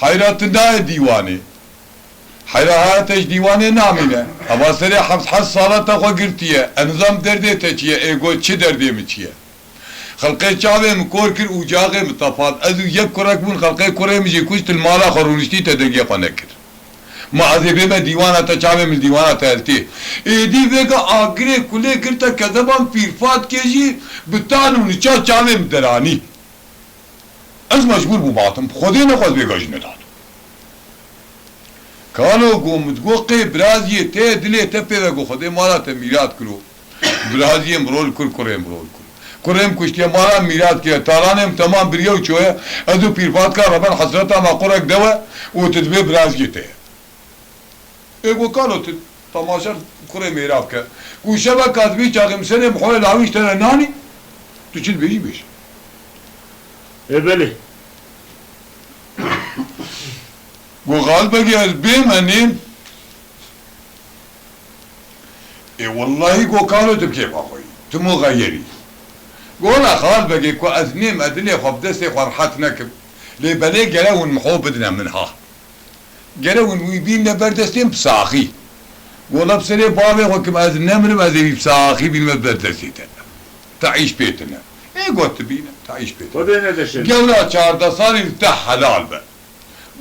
حيرات دا ديواني حيراتش ديواني نامينة اما سري حبس حس صالة خو قرتيه انظام دردي تچيه ايقو چه دردي مچيه خلقي چاوه مكور كر اوجاغه متفاد ازو يك كرك بون خلقي كره مجي كشت المالا خرونشتي تدقيه قنكر ما عذبه ما ديوانا تچاوه من ديوانا تهلتي ايدي ويگا آگره كله کرتا كذبان پيرفات كيجي بتانو نچا چاوه مدراني از مجبور بو باتم خودي نخواست ويگا جنداد قالوا قومت قوقي برازيه ته دلي تپه وگو خودي مالا تميرات کرو برازيه مرول كر كره مرول كر کرم کشتی مارا میراد که تارانم تمام بریو چوه ادو پیرفات کا ربن حضرتا ما قرق دوا و تدبی براز گیته ایگو کالو تماشا کرم میراب که گوشه با کاتبی چاقیم سنه بخواه لاویش تره نانی تو چید بیجی بیش بله گو غالب بگی از بیم انیم والله گو کالو تبکی باخوی تمو غیری قولا خال بقي كو أذنيم أدني خب دستي فرحات نكب لي بلي قلون محو بدنا منها قلون ويبينا بردستين بساخي قولا بسري بابي وكم أذننا من أذني بساخي بينا بردستي تعيش بيتنا ايه قلت بينا تعيش بيتنا ودينا دشن قولا شاردا صار يفتح حلال بقى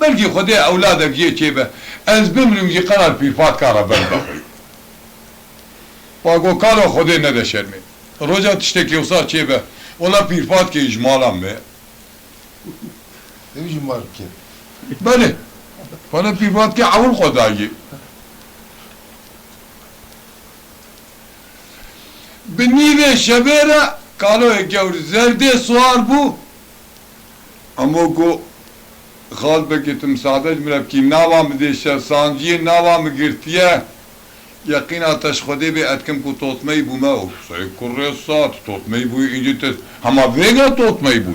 بلقي خدي أولادك يجيبه أزبم من يجي قرار في فات كارا بلبقي وقو قالوا خدينا دشرمي روزا تشتكي وصار شيبه ولا بيرفات كي اجمالا به نمیشه مارک کرد بله فانا بيرفات كي عول خدايي بالنيبه شبيره قالوا يجور زردي صوار بو اموكو خال بكي تمساعدج مربكي ناوا مديشه سانجي ناوا مقرتيه يقينا تشخدي بي اتكم كو توتمي بو ماو سي كوريسات توتمي بو ايجيت هما فيغا توتمي بو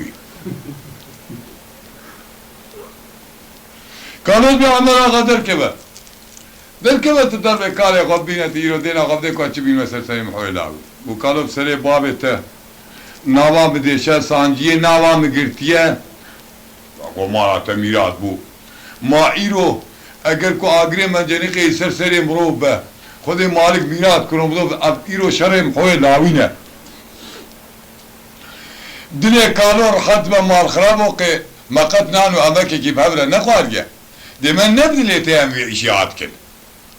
قالوا بي عمرا غدر كبا بالكبا تدر بكاري غبينا تيرو دينا غبدي كو اتشبين مسر سري محويلاوي وقالوا بسري بابته ناوا بديشا سانجي ناوا مقرتيه ومارا تميرات بو ما ايرو اگر کو آگره منجنی قی سر مروب به خود مالک میراد کنم بدو اب ایرو شرم خوی لاوینه دنیا کانو رخت به مال خرابو که مقت نانو امکی کی بهبره نخوارگه دی من نبدلیتی هم اشیاعت کن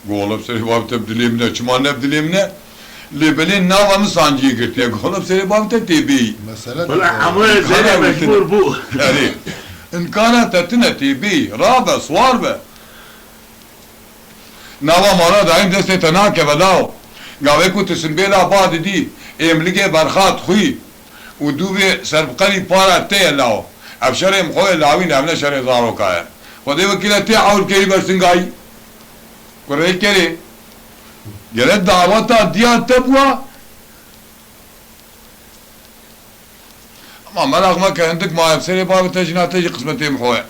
گولب سری باب تبدلیم نه چما نبدلیم نه لبلین ناوامı sancıya girtiye golub seri bab تبي مثلا ولا عموية زي مجبور بو يعني إن كانت تتنا تبي رابع صوار به نوا مراد عين دست تناك بداو قاوي كنت سنبيلا بعد دي املقي برخات خوي ودوبي سربقني بارا تي لاو ابشري مخوي لاوين امنا شري زارو كايا خدي وكيلة تي عول كيري برسنغاي قرأي كيري قلت دعوتا ديان تبوا ما ملاغ ما كان عندك ما بسري باب تجنات تجي قسمتي محوه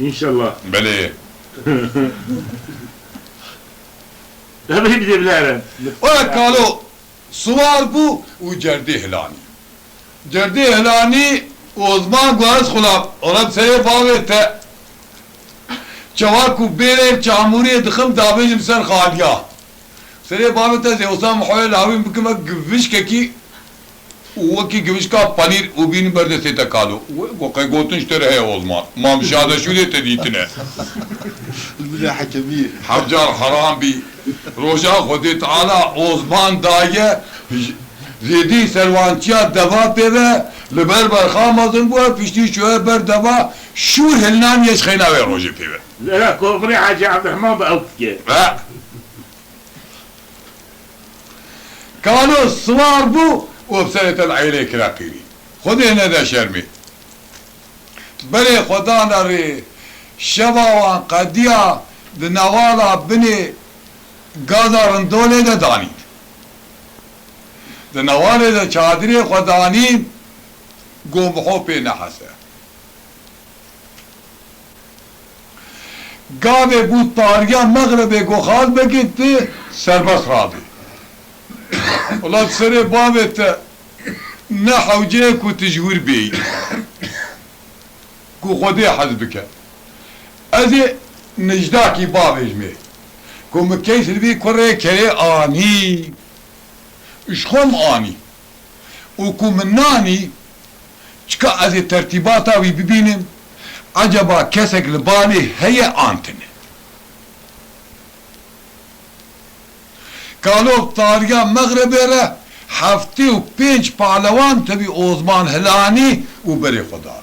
ان شاء الله بلي لا بيبدي بلارن ولا قالوا سوار بو وجردي هلاني جردي هلاني وزمان قواز خلاب ورب سري باب تا چواکو بیره چاموری دخم دابیج مسر خالیا سری باب تا زیوسا محوه لاوین بکمه گوش کی وکی گوش کا پنیر او بین برده سیتا کالو و قی گوتن شتر ہے اوزمان ما مشاهده شو دیتا دیتنه الملاحة كبير حجار حرام بی روشا خودی تعالی اوزمان دایه زیدی سلوانچیا دوا پیوه لبر برخام ازن بوه پیشتی شوه بر دوا شور هلنان یش خیناوه روشی پیوه لا كوفري حاجة عبد الرحمن بأوتك كانوا الصوار بو وبسنة العيلة كراقيري خذي هنا ذا شرمي بلي خدانا ري شباوان قديا دنوالا بني قادرن دولي دا داني دنوالا دا چادري خداني قوم بحو بي نحسه قابه بود تاریا مغرب گوخال بگیت سربس رابی ولی سر بابت نه حوجه کو تجور بی کو خودی حزب که از نجدا کی بابش می کو مکیس بی کره کره آنی اشخم آنی و کو منانی چکا از ترتیباتا وی ببینیم عجبا کسک لبالی هی آنتنه کالوب تاریا مغربی را هفته و 5 پهلوان تبی اوزمان هلانی و بری خدا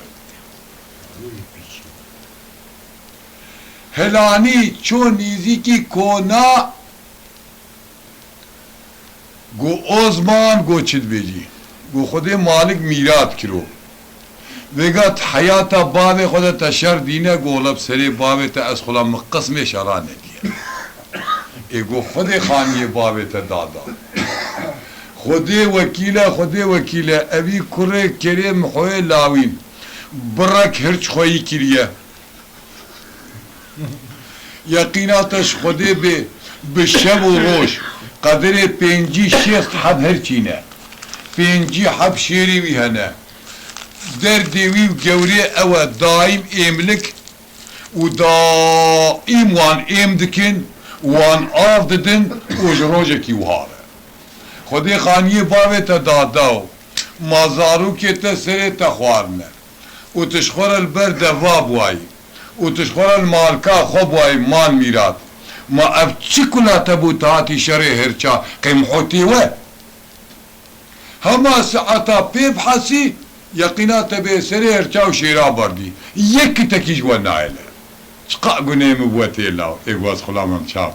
هلانی چون نیزی کی کونا گو اوزمان گو چید بیجی گو خود مالک میراد کرو وقت حياته بابي خدت شر دينه قولب سري بابي تأس خلا مقسم شرانه دي يقول خدي خاني بابي تدادا خدي وكيله ابي كره كريم خوي لاوين برك هرچ خوي كريه يقيناتش خدي بشب وروش قدر 5-6 حب هرچينه 5 حب شيري ويهنه در دیوی و گوری او دائم ایملک و دائم وان ایم دکن وان آف ددن و جروجه کی وهاره خودی خانیه باوی تا داداو مازارو که تا سره تا خوارنه و تشخور البر دواب وای و تشخور المالکا خوب وای مال میراد ما اف چی کلا تبوتاتی شره هرچا قیمحوتی و هما ساعتا پیب حسی يقينات به سرير تاو شيرا بردي يك تكيج ونايله شقا قنيم بوتي الله ايواز خلام مشاك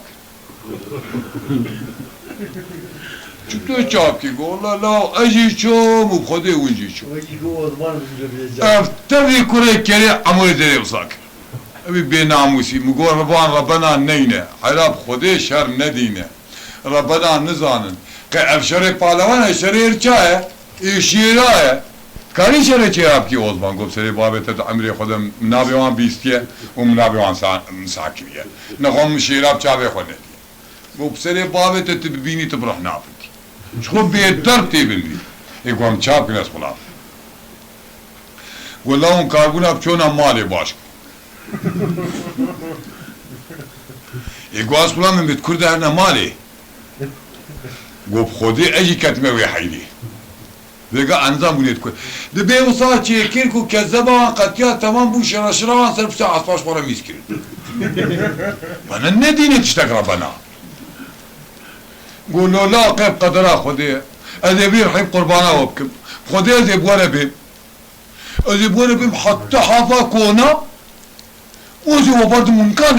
شتو شاكي قول لا اجي شوم وبخدي ونجي شوم افتبي كوري كري عمولي دري وصاك ابي بيناموسي مقول ربنا نينه حراب خدي شر ندينه ربنا نزانن كأفشري بالوان شرير چاه شيراه کاری چرا چه آپ کی اوزمان گفت سری بابت تا امری خودم منابعان بیستیه و منابعان ساکیه نخوام شیراب چاوه خونه گفت سری بابت تا ببینی تا برح نابدی چخو بیتر تی بندی اگوام چاپ کنه از خلاف گولا اون کارگون اب چون هم مالی باش اگو از خلاف من بیت کرده هرنا مالی گفت خودی اجی کتمه وی حیلی وقع انظام بنيت كل دبي وصار شيء كيركو كذبوا قتيا تمام بوش رشراوان صرف ساعة 15 مرة ميسكر وانا النديني تشتغل بنا قولوا لا قيب قدرا خديه اذي حيب قربانا وبكم خديه اذي بوانا بيم اذي بوانا بيم حتى حافا كونا وزي وبرد ممكن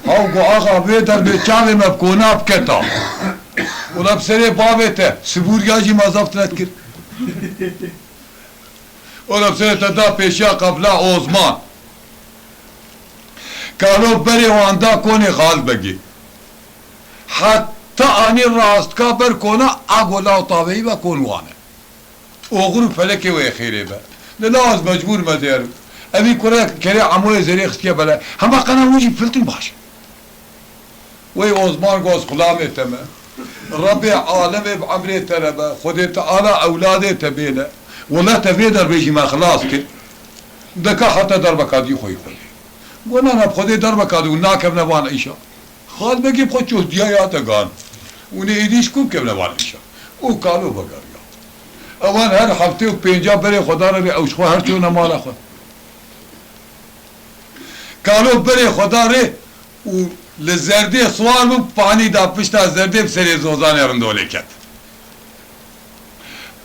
هاو قو اغا بيدر بيتشامي مبكونا بكتا ولا بسري بابته سبور ياجي ما زفت نتكر ولا بسنة دا پیشیا قبلا اوزمان کانو بری واندا کونی خال بگی حتی آنی راست کا بر کونا اگولا و طاوی و کونوانه اوغرو فلکی و خیره با للاز مجبور مدير ابي كره كري عموي زري اختي بلا هم قنا وجي فلتن باش وي اوزمان غوز غلامه تما ربي عالم بعمري تربه خدي تعالى اولاده تبيله ولا تبيدر بيجي ما خلاص كل دكا حتى دربك هذه خوي وانا انا بخدي دربك هذه وناكب نبان ايشا خال بقي بخد شو ديايات قان ونيديش كوب كم نبان ايشا وقالوا بقر اوان هر حفتي وبينجا بري خدا ري او شو هر شو نمال اخو قالوا بري خدا ري ولزردي صوار مو پانی دا پشتا زردي بسري زوزان رندولي كت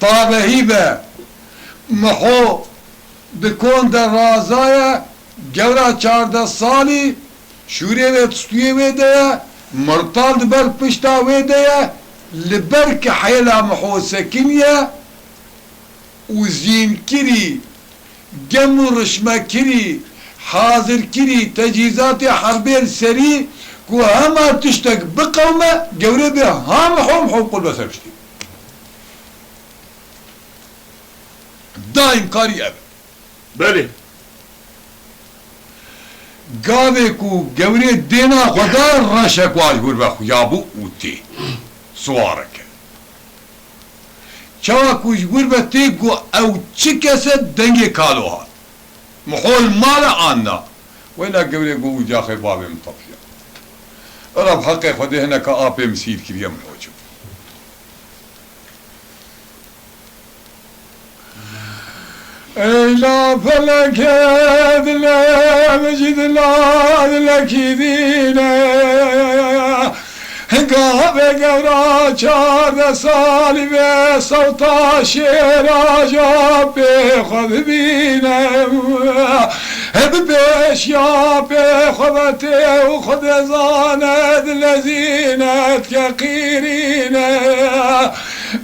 طابهي به محو بكون در رازايا جورا 14 سالي شوري و تستوي ويدايا مرطال دبر پشتا ويدايا لبرك حيلا محو سكينيا وزين كري جم رشمة كري حاضر كري تجهيزات حربين سري كو هما تشتك بقومة جوري بها هم حوم حوم قل بسر بشتي دائم قاري أبا بله قاوي كو جوري دينا خدا رشك واجبور بخو يابو وتي سوارك چاوا كوش غربة تيكو او چكسة دنگي كالوها محول مالا آنا ويلا قولي قو جاخي بابي مطفيا رب حقي خدي هنا كآبي مسير كريا من وجه إلا فلك لا مجد لا لك دينا قابل قورا 14 سالي بصوتا شيرا جابي خذ بينا ببيش يا بخذتي وخذ زاند لزينت كقيرينا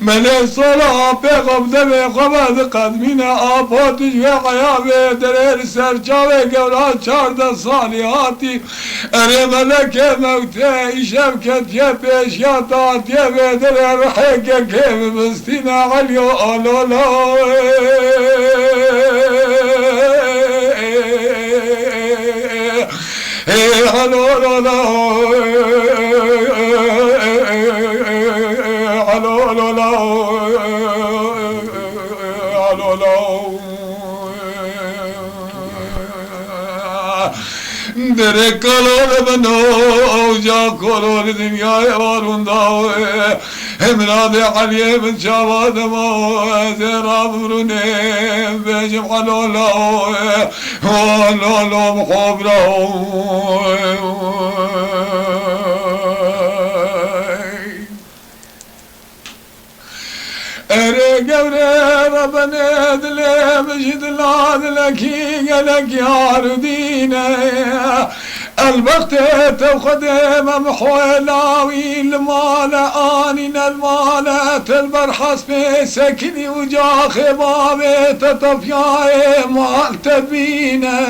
من الصلاة بغبد بغبد قدمنا أبوت جوع بدر سرجاوي قورا 14 سالي هاتي أري ملك موتي شبكت يا بيش يا طاط يا بدر رحيق كيف مستينا عليو أولولا دره کلور بنو جا کلور دنیای واروندا امراد علی بن شواد ما زرا برونه بجم حلولا حلولا مخبره اري قبري ربنا دلي مجد الله دلكي قالك يا ردينا الوقت تخدم محولاوي المال آنين المال تلبر حسب سكني وجا خبابي تطفياي مال تبينا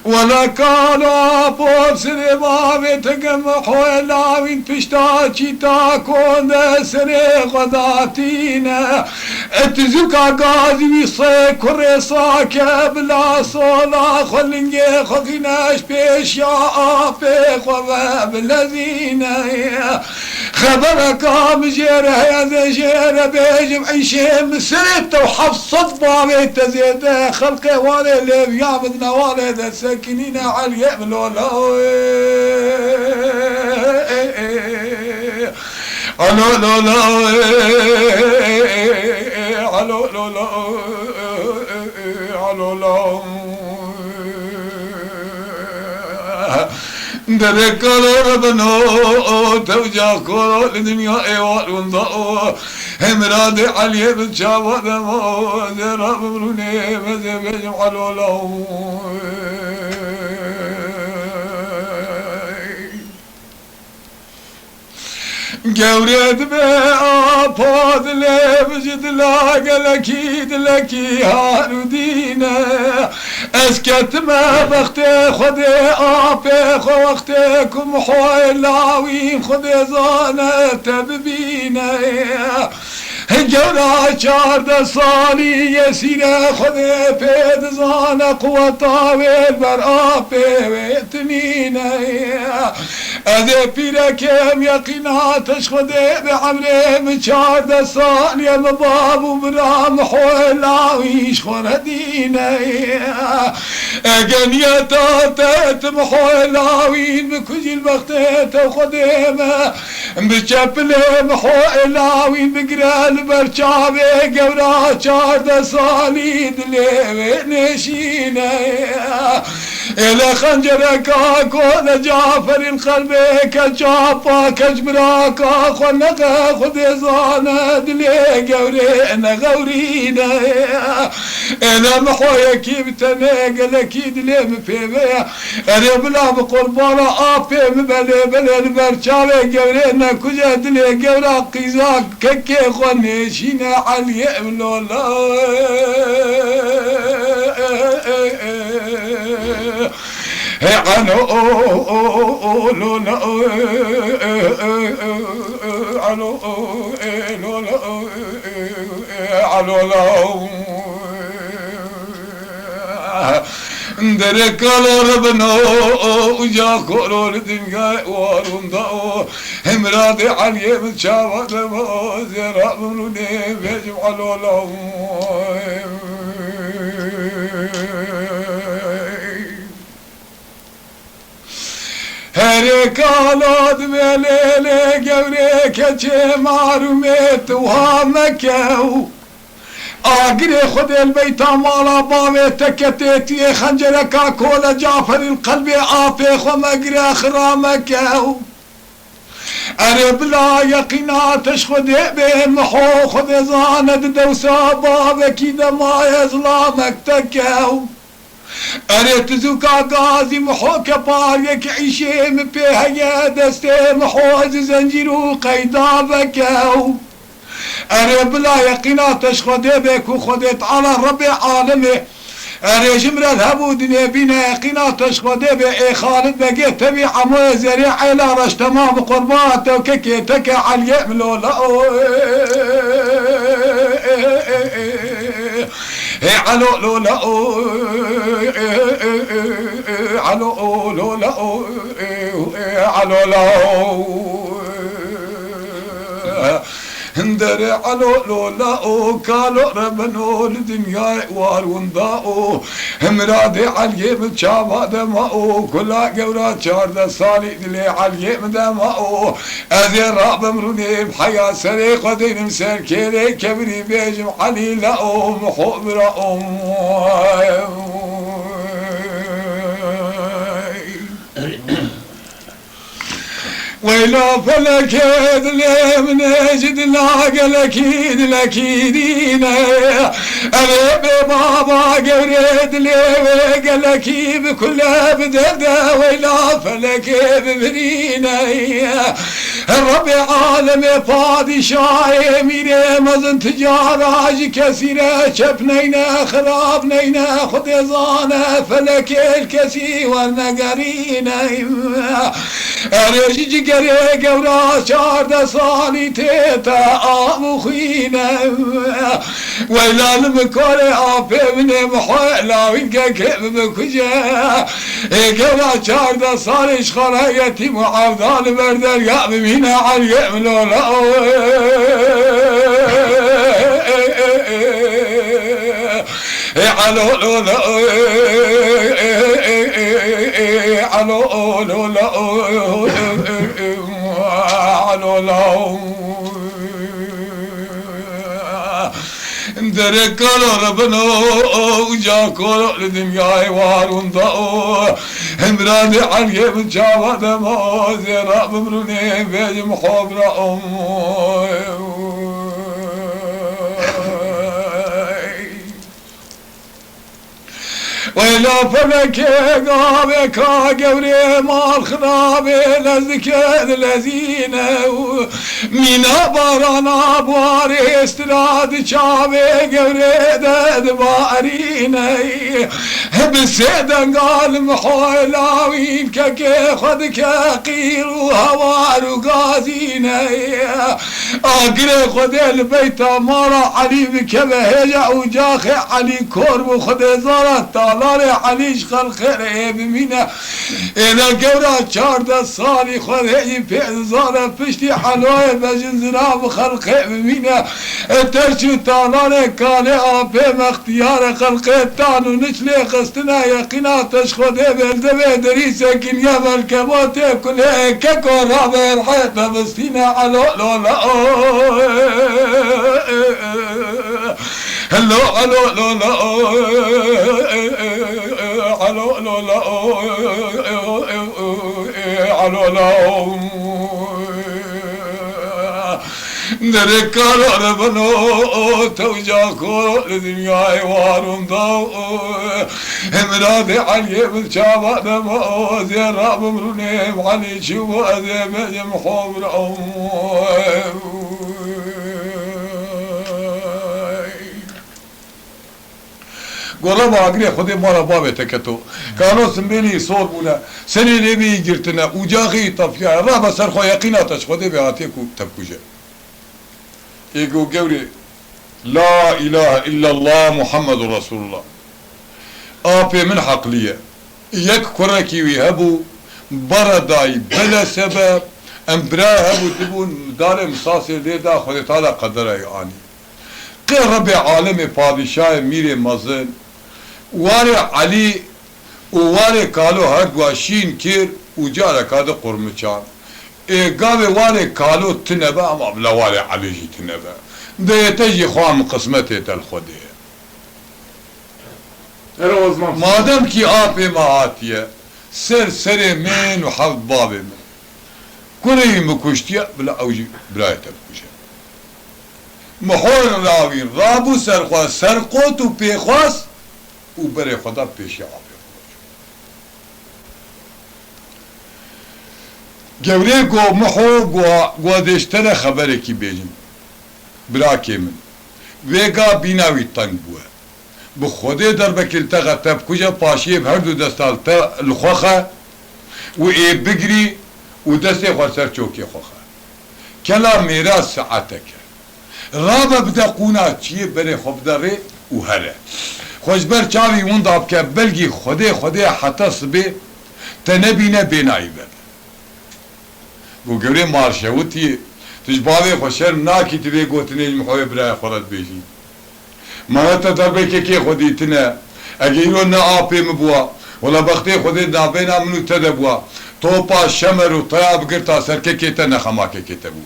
ولا كانوا بوسري بابي تقم حولاوين تشتاكي تاكون سري غداتينا اتزوكا غازي ويصي كوري ساكا بلا صولا خلنجي خقناش بيش يا آبي خواب الذين خبرك مجيرة يا ذي جيرة بيجم عيشين سريت وحفصت بابي تزيد خلقي والي اللي بيامدنا والي ذا ساكنين على الولا على لولا على لولا على لولا درك ربنا توجا كل الدنيا ايوال ونضاء همراد علي بن شاوة ما زراب بروني مزبج على لو جورد بأباد لبجد لاقلكيد لكي هاردينا اسكت ما بختي خدي آبي خوختكم حويلاوين خدي زانة تببينا جولا چارده سالی یسیره خود پید زانه قوتا ویل بر آپه ویتنینه از پیره کم یقیناتش خود به عمره چارده سالی بابو برام حولاویش خوردینه اگنیتا تتم حولاوین بکجیل بختت خودمه بچپلم حولاوین بگرال برچاوه گورا چارده سالی دلی نشینه الى خنجرك كون جعفر القلب كجابا كجبراك خنق خذ زانا دلي غورينا غورينا الى محويك بتنقل كيد لي مفيبيا انا بلا بقربانا ابي مبلي بلي البرشاوي غورينا كجا دلي غورا قيزاك ككي خنشينا علي ملولا عنو لولا عنو لولا عنو درك ربنا وجا كل الدنيا وروندا همراد علي من شاوات ما زرا مني بيجمع لولا هركالات بليلي قوريك چه معرومت وهامكو آقري خد البيت مالا باوي تكتيتي خنجرك كول جعفر القلب آفي خمقري خرامكو أنا بلا يقيناتش خد بمحو خد زاند دوسا بابك إذا ما يظلامك تكو أريت زوكا غازي محوك باريك عيشي مبيها يا دستي محوز زنجيرو قيدا بكاو أري بلا يقيناتش خدي بك وخديت على ربي عالمي أري جمرة الهبو دنيا بينا يقيناتش خدي بك خالد بقي تبي عمو زريع إلى رش تمام قرباته وككي تكي علي ملولا علو لولا علو لولا علو لو اندري علو لولا كالو ربنو الدنيا واروندا مرادي علي بتشابا دماء كلا قورا شارد صالي دلي علي دماء اذي راب مروني بحياة سري قدين مسير كيري كبري بيجم علي لا محبرا ويلا فلك يدلي من اجد لاقى الاكيد الاكيدين ابي بابا قريد لي وقال لكي بكلها بدرده ويلا فلك ببرينا الرب عالم فاضي شاي ميري مزن تجاراج كثيرة شفنينا خرابنينا خد يزانا فلك الكسي والنقرينا ارجي قري قورا شارد صالي تيتا ابو خينا ويلا المكوري عافي من محيلا وينكا كيف بكجا قورا شارد صالي شخرا يتيم وعوضان بردر يا بمينا علي ملولا علو لولا علو لولا علو لو درك ربنا وجا كل الدنيا واروندا امراد علي بجاوة ما زرا بمروني بيج محبرا ويلا فلك قابك قوري مال خرابي لزك الذين من بارانا بواري استراد شابي قوري دد باريني بسيدن قال محولاوين ككي خدك قير وهوار وقازين اقري خد البيت مارا علي بكبه هجع وجاخي علي كورب وخد زارة طالاري علي شخل خير بمينا اذا قورا شارد صالي خد هجي في زارة بشتي حلوه بجن زناب خلقه بمينا ترشو طالاري كالي آبي مختيار خلقه تانو نشلي قستنا يقينا تشخده بلدبه دريسة كنيا بالكبوتي كله ككورا بالحيط بستينا على لولا هلو علو لولا علو لولا علو لولا نركار ربنو توجاكو لدنياي وارون داو امرادي علي بالشابة دمو زيرا بمرونيم علي شو أذيب يمحو قرب اگری خودی مارا بابه تکتو کانو سنبیلی صور بونا سنی لیبی گرتنا اوجاقی طفیا را بسر خو یقیناتش خودی به آتی کو تبکوشه ایگو گوری لا اله الا الله محمد رسول الله آپی من حقلیه یک کرکی وی هبو بردای بلا سبب امبرا هبو تبون دار مساسی لیدا خودی تعالی قدره آنی قرب عالم پادشاه میر مزن واري علي وواري كالو هرقوا شين كير وجارة كادو قرمچان قابي واري كالو تنبا اما بلا واري علي جي تنبا ده يتجي خوام قسمته تلخده مادام كي آبي مهاتيه سر من وحفظ بابي من كله مكشتيا بلا اوجي براية تبكشه محور راوين رابو سرخواس سرقوتو بيخواس و بره خدا پیشی آبی گوره گو محو گو دشتر خبره کی بیجن براکی من ویگا بیناوی تنگ بوه بخوده در بکل تغتب کجا پاشیب هر دو دستال تا الخوخه و ای بگری و دسته خواه سر چوکی خوخه کلا میراس ساعته که رابا بدا قونا چیه بره خوب داره و هره خوشبر چاوی اون داب که بلگی خوده حتی صبح تنبینه بینایی بد گو گوری مارشوتی تجباوی خوشر ناکی تبی گوتنی محوی برای خورد بیشی مانتا دربه که خودی تنه اگه اینو نا آپی مبوا ولا بختی خودی نابینا منو تده بوا توپا شمر و طیاب گرتا سرکه که تا نخماکه که تبو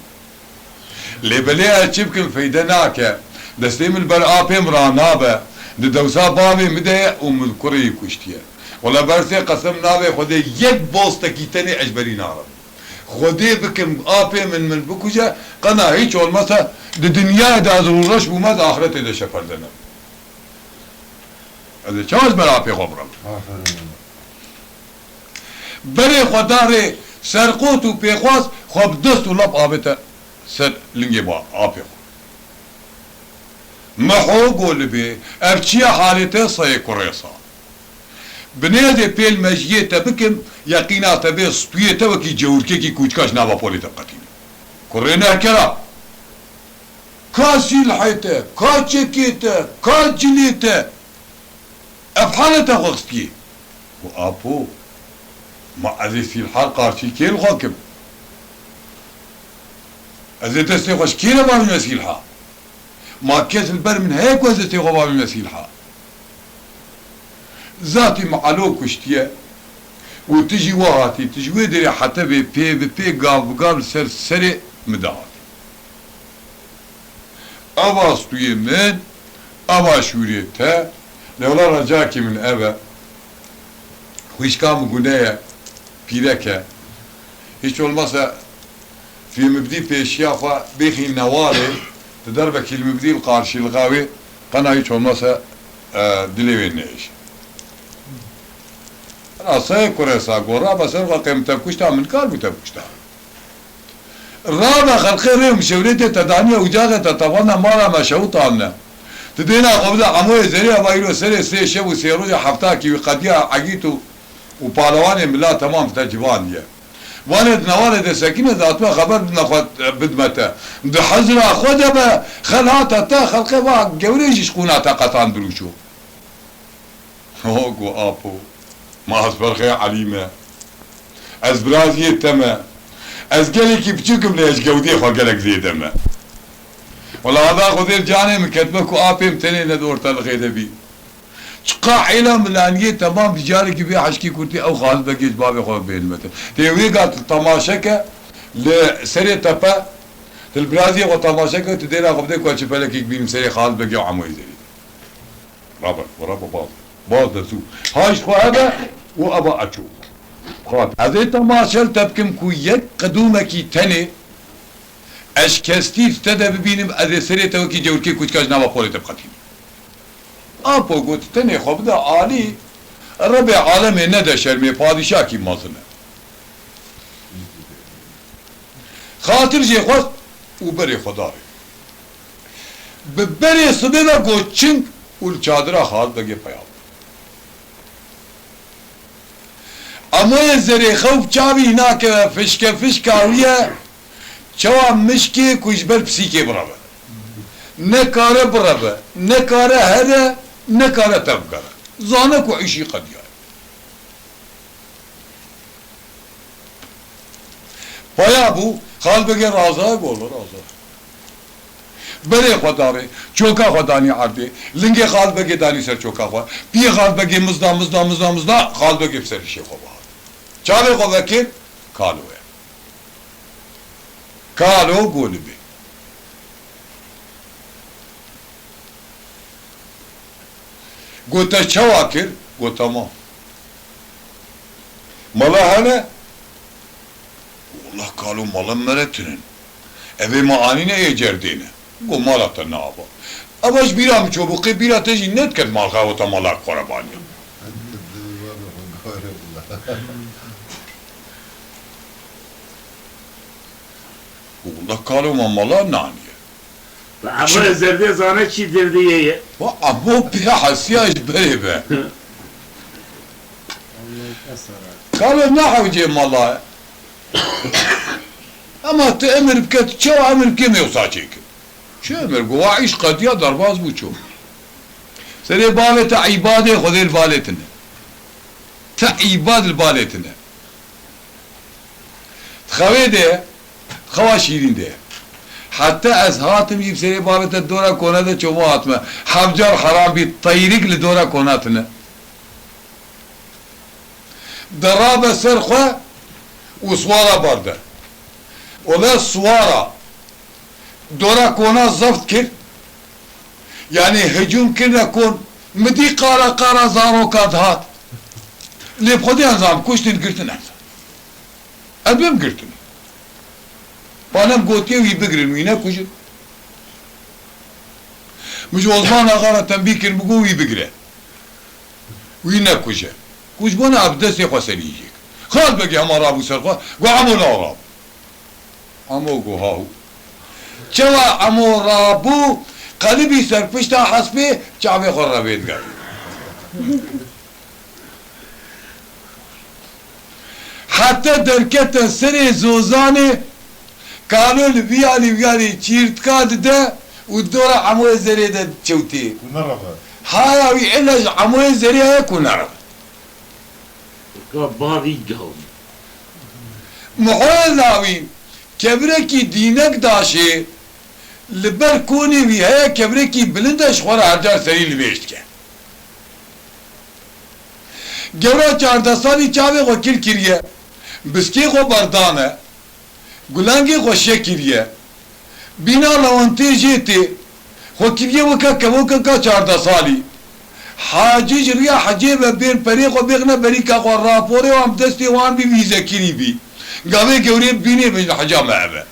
لیبلی اچی بکن فیده ناکه دستی من بر آپی مرانابه دوسا بابی مده و من کری کشتیه ولا برسه قسم ناوه خودی یک بوسته تنی اجبری نارم خودی بکم آپی من بکوشه قنا هیچ olmasa دنیا دا ضرورش بومد آخرت دا شپردنم از چاز بر آپی خبرم بری خوداره سرقوت و پیخواست خواب دست و لب آبتا سر لنگی با آپی خود محو قول بي ارچيا حالته صي كوريسا بنادي بيل مجيته بكم يقيناته بي سبيته وكي جوركي كي كوچكاش نابا بولي تقتين كورينا كرا كاسي الحيته كاچكيته كاجليته افحالته غصتي وابو ما ازيسي الحال قارشي كيل غاكم ازيت استيقوش كيلا ما من مسيلها ما كيس البر من هيك وزتي غبا بالمسيلحة ذاتي معلو كشتيه وتجي وهاتي تجي ودري حتى بي قاب سر سري مدعاتي أبا سطوية من أبا شوريته لولا رجاكي من أبا ويش كام قنايا بيركه هيش olmasa في مبدي بيشيافا بيخي نواري تدربك المبدي القارشي الغاوي قنا هيش olmasa دليوين نعيش أنا سيكوري ساقورا بس أنا قيم تبكشتها من كار بتبكشتها الرابع خلقي ريهم شوريتي تدانية وجاغة تتوانا مارا ما شوطانا تدينا قبل عموي زريا بايرو سري سي شبو سيروجا حفتاكي وقديا عقيتو وبالواني ملا تمام تجبان يا والد نوالد سكينة ذات ما خبر نخوت بدمته ده حزرة خود با خلاتا تا خلقه با جوريش شكوناتا قطان دروشو هوكو ابو ما اصبر خير عليمه از برازي تما از قالك بتشكم ليش جودي خو قالك زيدما والله هذا خذير جاني مكتبك وابيم تاني ندور تلغي بي شقا علم لانيه تمام بجارك بي حشكي كنتي او خالد بقيت بابي خو بين متى تيوي قالت الطماشكه لسري تبا البرازي وطماشكه تدير قبدك وش بالك بي مسري خالد بقي وعمو يزري رابط ورابط باض دسو هايش خو هذا وابا اشوف خاطر هذه تماشل تبكم كويك قدومكي تاني اش كستيف تدا ببينم اذا سريته وكي جوركي كوت كاج نوا قولي تبقتين ابو قلت تاني خب ده عالي الربع عالمي ندى شرمي بادشاكي مازنه خاطر جي خواست وبري خداري ببري صبيبا قلت چنك والچادرا خال بگه پیام اما زری خوف چاوی هناك فشكاوية چوا مشكي كوشبر بسيكي برابا نكاره برابا نكاره هذا نكاره تبقره زانك وعيشي قد يعني بايا بو خال بگه رازا بولو رازا بره خداره چوکا خدانی عرده لنگه خال بگه دانی سر چوکا خوا پی خال بگه مزدا خال بگه بسر شی خوا چاله خوا وکر کالوه کالو گولی بی گوتا چوا کر گوتا ما مالا هنه والله کالو مالا مرتنن اوه معانینه ایجردینه گو مالا تا نابا اباش بیرام چوبقی بیرا تجی ند کد مال خواهوتا مالا قربانی والله قالوا ما مالا نانيه عمو زرده زانه چی دردیه و امو بیا حسیاش بریبه قالوا نحو جي مالا اما تأمر بكت شو امر بكم يوصاچيك شو امر قواعيش قديا درباز بوچو سري بالة عبادة خذي البالتنا تعباد البالتنا تخوي ده خوا شيرين ده حتى از هاتم يب سري بالة الدورة كونا ده چومو هاتمه حفجار حرام بي طيرق لدورة كوناتنا درابة سرخة وصوارة باردة ولا صوارة دورا كونا زفت كر يعني هجوم كنا كون مدي قارا زارو كادهات اللي بخدي انزام كوشتن قرتن انزام ادبم قرتن بانم قوتيه ويبقرن وينا كوشن مش وزمان اغارة تنبيكر بقو ويبقره وينا كوشن كوش بونا ابدسي خواسنيجيك خال بقي هما رابو سرقا قو عمو لا رابو عمو قو هاو چوا عمو رابو قلبي سرپشتا حسبه چاوه خور رابید گرد حتى دركت سري زوزاني كانوا البيالي چيرتكاد ده والدورة عمو زري ده چوتي هاي ويعلج عمو زري هيك ونرف بابي قوم محول ناوين كبركي دينك داشي لبر كوني ويهايا كبركي بلندش خورا هرجار سري لبيشت كان گورا 14 سالی چاوه خو کل کریه بسکی خو بردانه گلانگی خو شکریه بینا لونتی جیتی خو کریه وکا که 14 سالی حاجی جریا حجی و بین پری خو بغنه بری که خو راپوره و هم دستی وان بی ویزه کری بی گاوه گوری بینی بین حجا معبه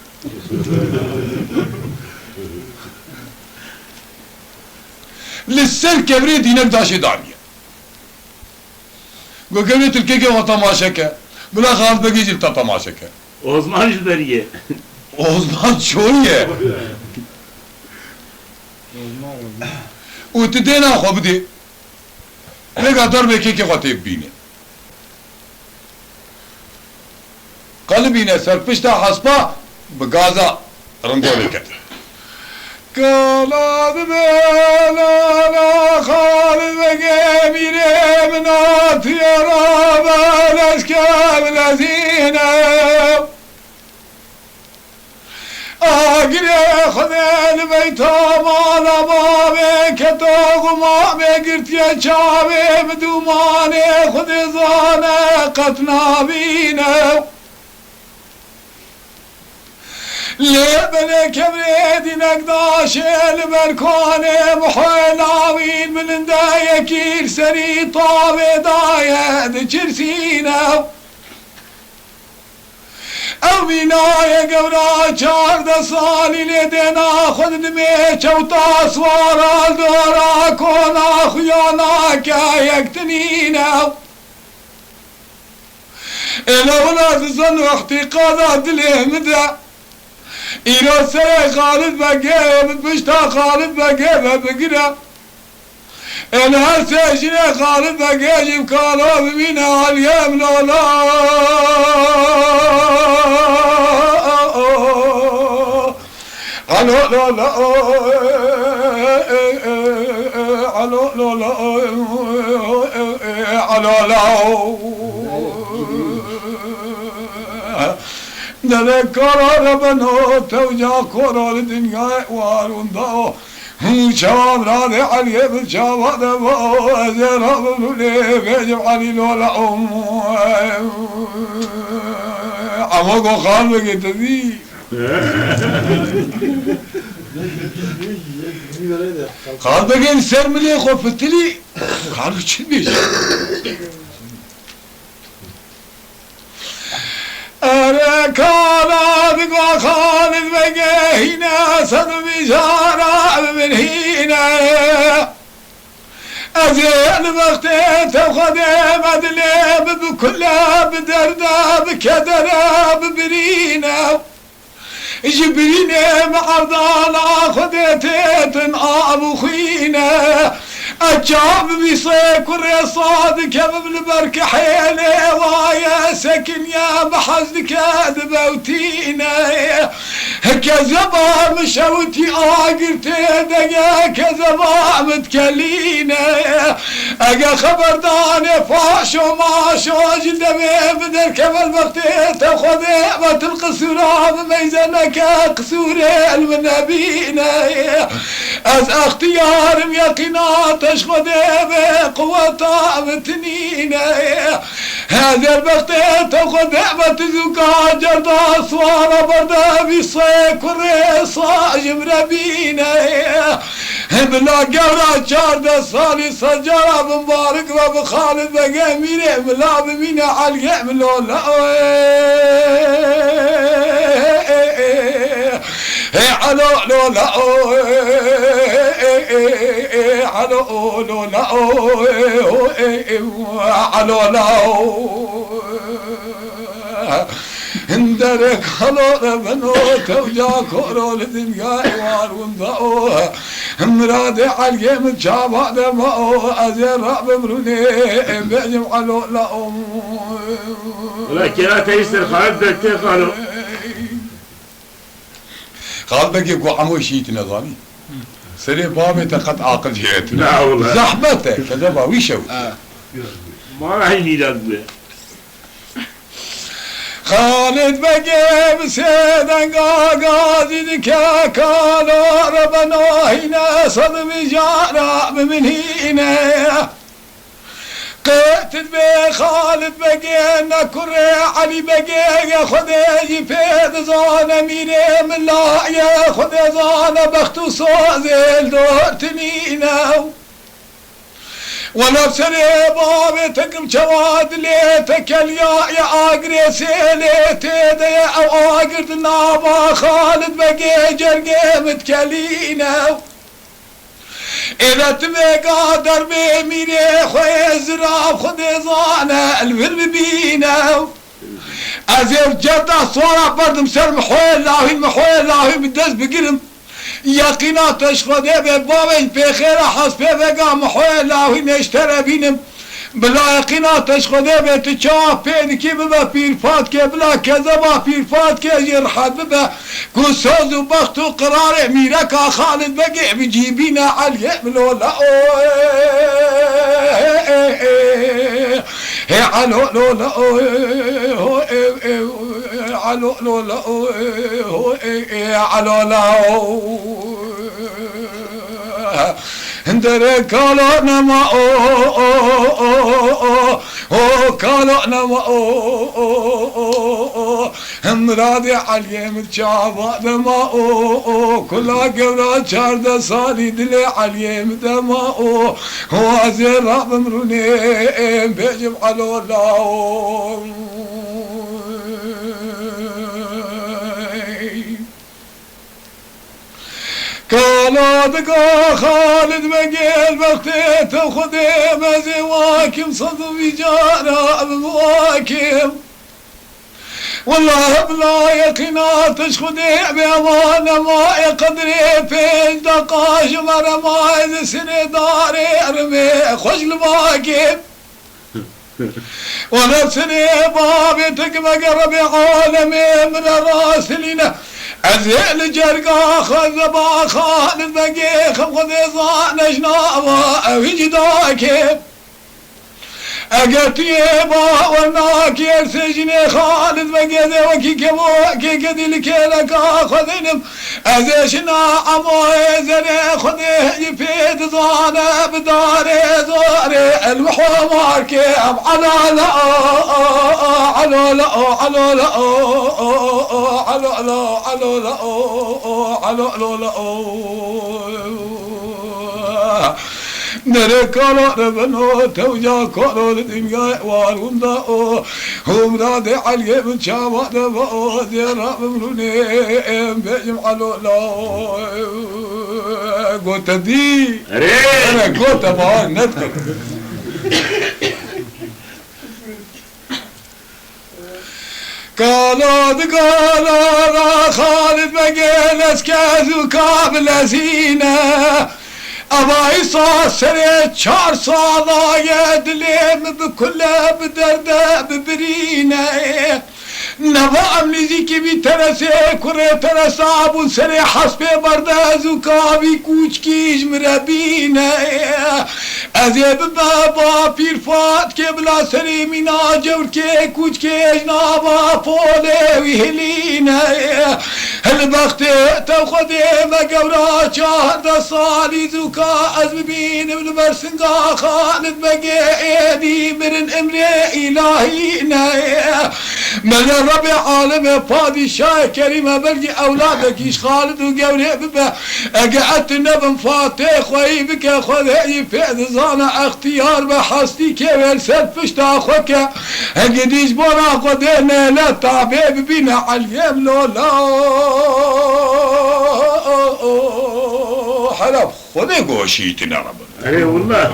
لسر كبري دينك داشي دانية قو كبري تلكيكي وطماشكة بلا خال بقي جبتا طماشكة Osman Jüderiye. Osman شوية وتدينا خو بدي لقى ضربة كيكي خطيب بينا قلبينا سرپشتا حسبا بغازا رنگولي كتر قالت بلالا خالد بقى ميري منات يا رابا الاشكال الذين اقري خذ البيت مالا بابي كتوغ مامي قرت يا شابي بدوماني خذ زانا قتنا بينا لبنك بريدي نقداش البركوني محلاوين من دايكير سري طابي دايد جرسينا او بناية قبرا چارد سالي لدينا خود دمي چوتا سوارا دورا كونا خيانا كايك تنينا الاولاد زن وقتي قادا دلي مدى إيرو سري خالد بقى بشتا خالد بقى بقرا انا سجن خالد بقى جيب كالو بمينا عاليام لولا علو لولا علو لولا علو لولا دل قرار بنو توجا قرار الدنيا وارون داو شباب راضي علي بالشباب دبو زراب بلولي بيجب علي لولا عموكو خالبك تذي خالبك انسر ملي خفتلي خالبك شد بيجي أركانا بقى خالد بقى هنا صد بشارة من هنا أزيل بختي تخدي مدلي بكلها بدردة بكدرة ببرينة جبرينة معرضانا خديتي أبو خينا الجاب بيصيك والرصاد كبب البرك حيلي وايا سكن يا بحزنك دبوتينا كذبا مشوتي آقرتي دقا كذبا متكلينا اقا خبرداني فاش وما شوج دمي بدر كبل بختي تخذي بتلقصورا بميزنك قصوري المنبينا از اختيار يقينات تشخدي بقوة بتنينا هذا البخت تخذي بتزوكا جردا صوارا بردا بيصيك والريصا جمربينا بلا قورا جاردا صالي سجارة بمبارك وبخالد بقاميني بلا بمينا عالقام لولا علو لولا علو لولا علو لو اندرك خلو بنو توجا كورو لدنيا وارون ضاو مرادي عالقيم جابا دمو ازير راب بروني بيجم علو لو ولكن لا تيسر خالد دكتي خالو خالدك يقول عمو شيت نظامي سري بابي تقط عاقل جيتنا لا والله زحمتك كذا باوي شوي ما راح ينيدك خالد بقى بسيدن قاقازي دكا كالو ربنا هنا صدم جارة من هنا قتل بي خالد بقى نكري علي بقى ياخذ يفيد زانا ميري من لا ياخذ زانا بختو صازل دور تنينا ونفس بابي تقم جواد ليتك يا اقري سيليتي دي او اقرد نابا خالد بقى جرقي متكلينا إذا تبي قادر بميري خوي زراب خذ زانا الفيلم بينا أزير جدا صورة بردم سر محويل لاهي بدز بقرم یقینا تشخده به بابش به خیر حسبه بگا محوی لاوی نشتره بینم بلا یقینا تشخده به تچا پیدی که ببا پیرفات که بلا کذبا پیرفات که جرحت ببا گساز و بخت و قرار میرکا خالد بگی بجیبین علیه ملولا علو لولا علو لولا علو لا اندر کالا نما کالا نما امراد علیم چاوا نما کلا گورا 14 سالی دل علیم دما وازی راب مرونه بجم علو لاو کالا دگا خالد مگل وقتی تو خودی مزی واکم صدو بیجارا بواکم والله بلا يقيناتش خدي بأمان ما قدري في دقاش مرما إذا سنة داري أرمي خوش الماكب ونفسني بابي تقبق ربي عالمي من الراسلين أزيل جرقا خذبا خالد بقي خذي ظان جنابا وجداكب اگتی با ورناکی سجنی خالد بگیده وکی کبو کی کدی لکلکا خودینم ازشنا عموی زنی خودی یفید زانه بداره زاره المحوار کم علالا علالا علالا علالا علالا علالا نره کالا ربنو توجا کارو لدنیا وارون دا هم راد علیه من شاوات با زیرا بمرونه بجم علولا گوتا دی انا گوتا با نتکر قالوا دقالا خالد بقيل اسكازو كابل زينه ابای ساسره 4 ساله دلیم بکله بدرده ببرینه نوام نزی که بی ترسه کره ترسه ابو سره حسبه برده زکاوی کوچ کیش مربینه از بابا پیرفات که بلا سری مینا جور که کوچ کیش نابا پوله وی هلینه هل بخت تو خودی مگورا 14 سالی زکا از ببینم لبرسنگا خالد بگه ایدی مرن امر الهی نه من رب عالم پادشاه کریم بلگی اولادکیش خالد و گوره ببه اگعت نبم فاتح خوی بکه خودی فید زانه اختیار به حستی که ورسد پشتا خوکه اگه دیش بورا خودی نیله تابه ببینه علیم لولا حالا خودی گوشیتی نربه اره والله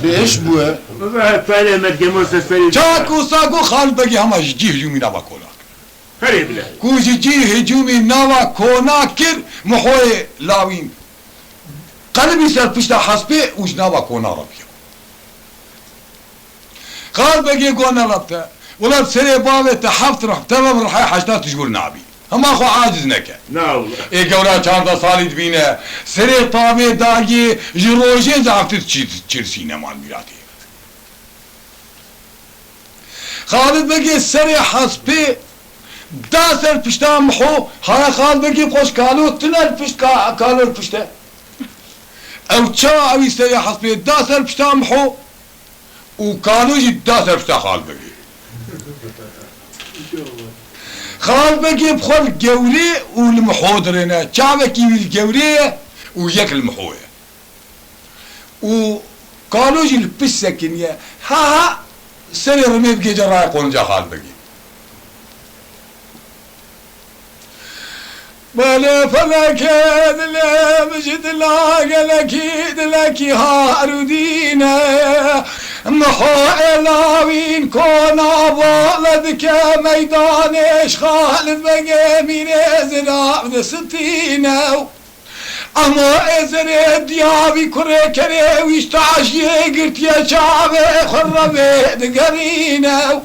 بايش بوه؟ والله فعلا ما تجمعوا سفري چاکو ساکو خالد بگی همه جی هجومی نوا کونا خري بلا کوجی جی هجومی نوا کونا کر محوی لاوین قلبی سر پشتا حسبه اوش نوا کونا را بیا خالد بگی گونا ربطه ولد سری بابه تحفت رح تمام رحای حشتات تجبور نابی هم اخو عاجز نکه لا والله ای گورا 14 سالی دبینه سری طابه داگی جروجه زعفتت چرسینه مال میراتی خالد بگی سری حسبه دا سر پشتا محو ها خالد بگی خوش کالو تنل پشت کالو پشته او چا اوی سری حسبه دا سر پشتا محو و کالو جی دا سر پشتا خالد بگی خالد بگی بخور گوری و المحودرینه چاوکی الگوری و یک المحوه و کالو جی الپش سکنیه ها سری رمی بگی جرای قونجا خالد بگی بله فلك دلي مجد لاقى لكي هارودينا محالاوين كونا بالدك ميدانش خالد بقامين ازرع بستينو اما ازر ديابي كره كره ويشتعش يقرت يا شعبي خربي دقرينو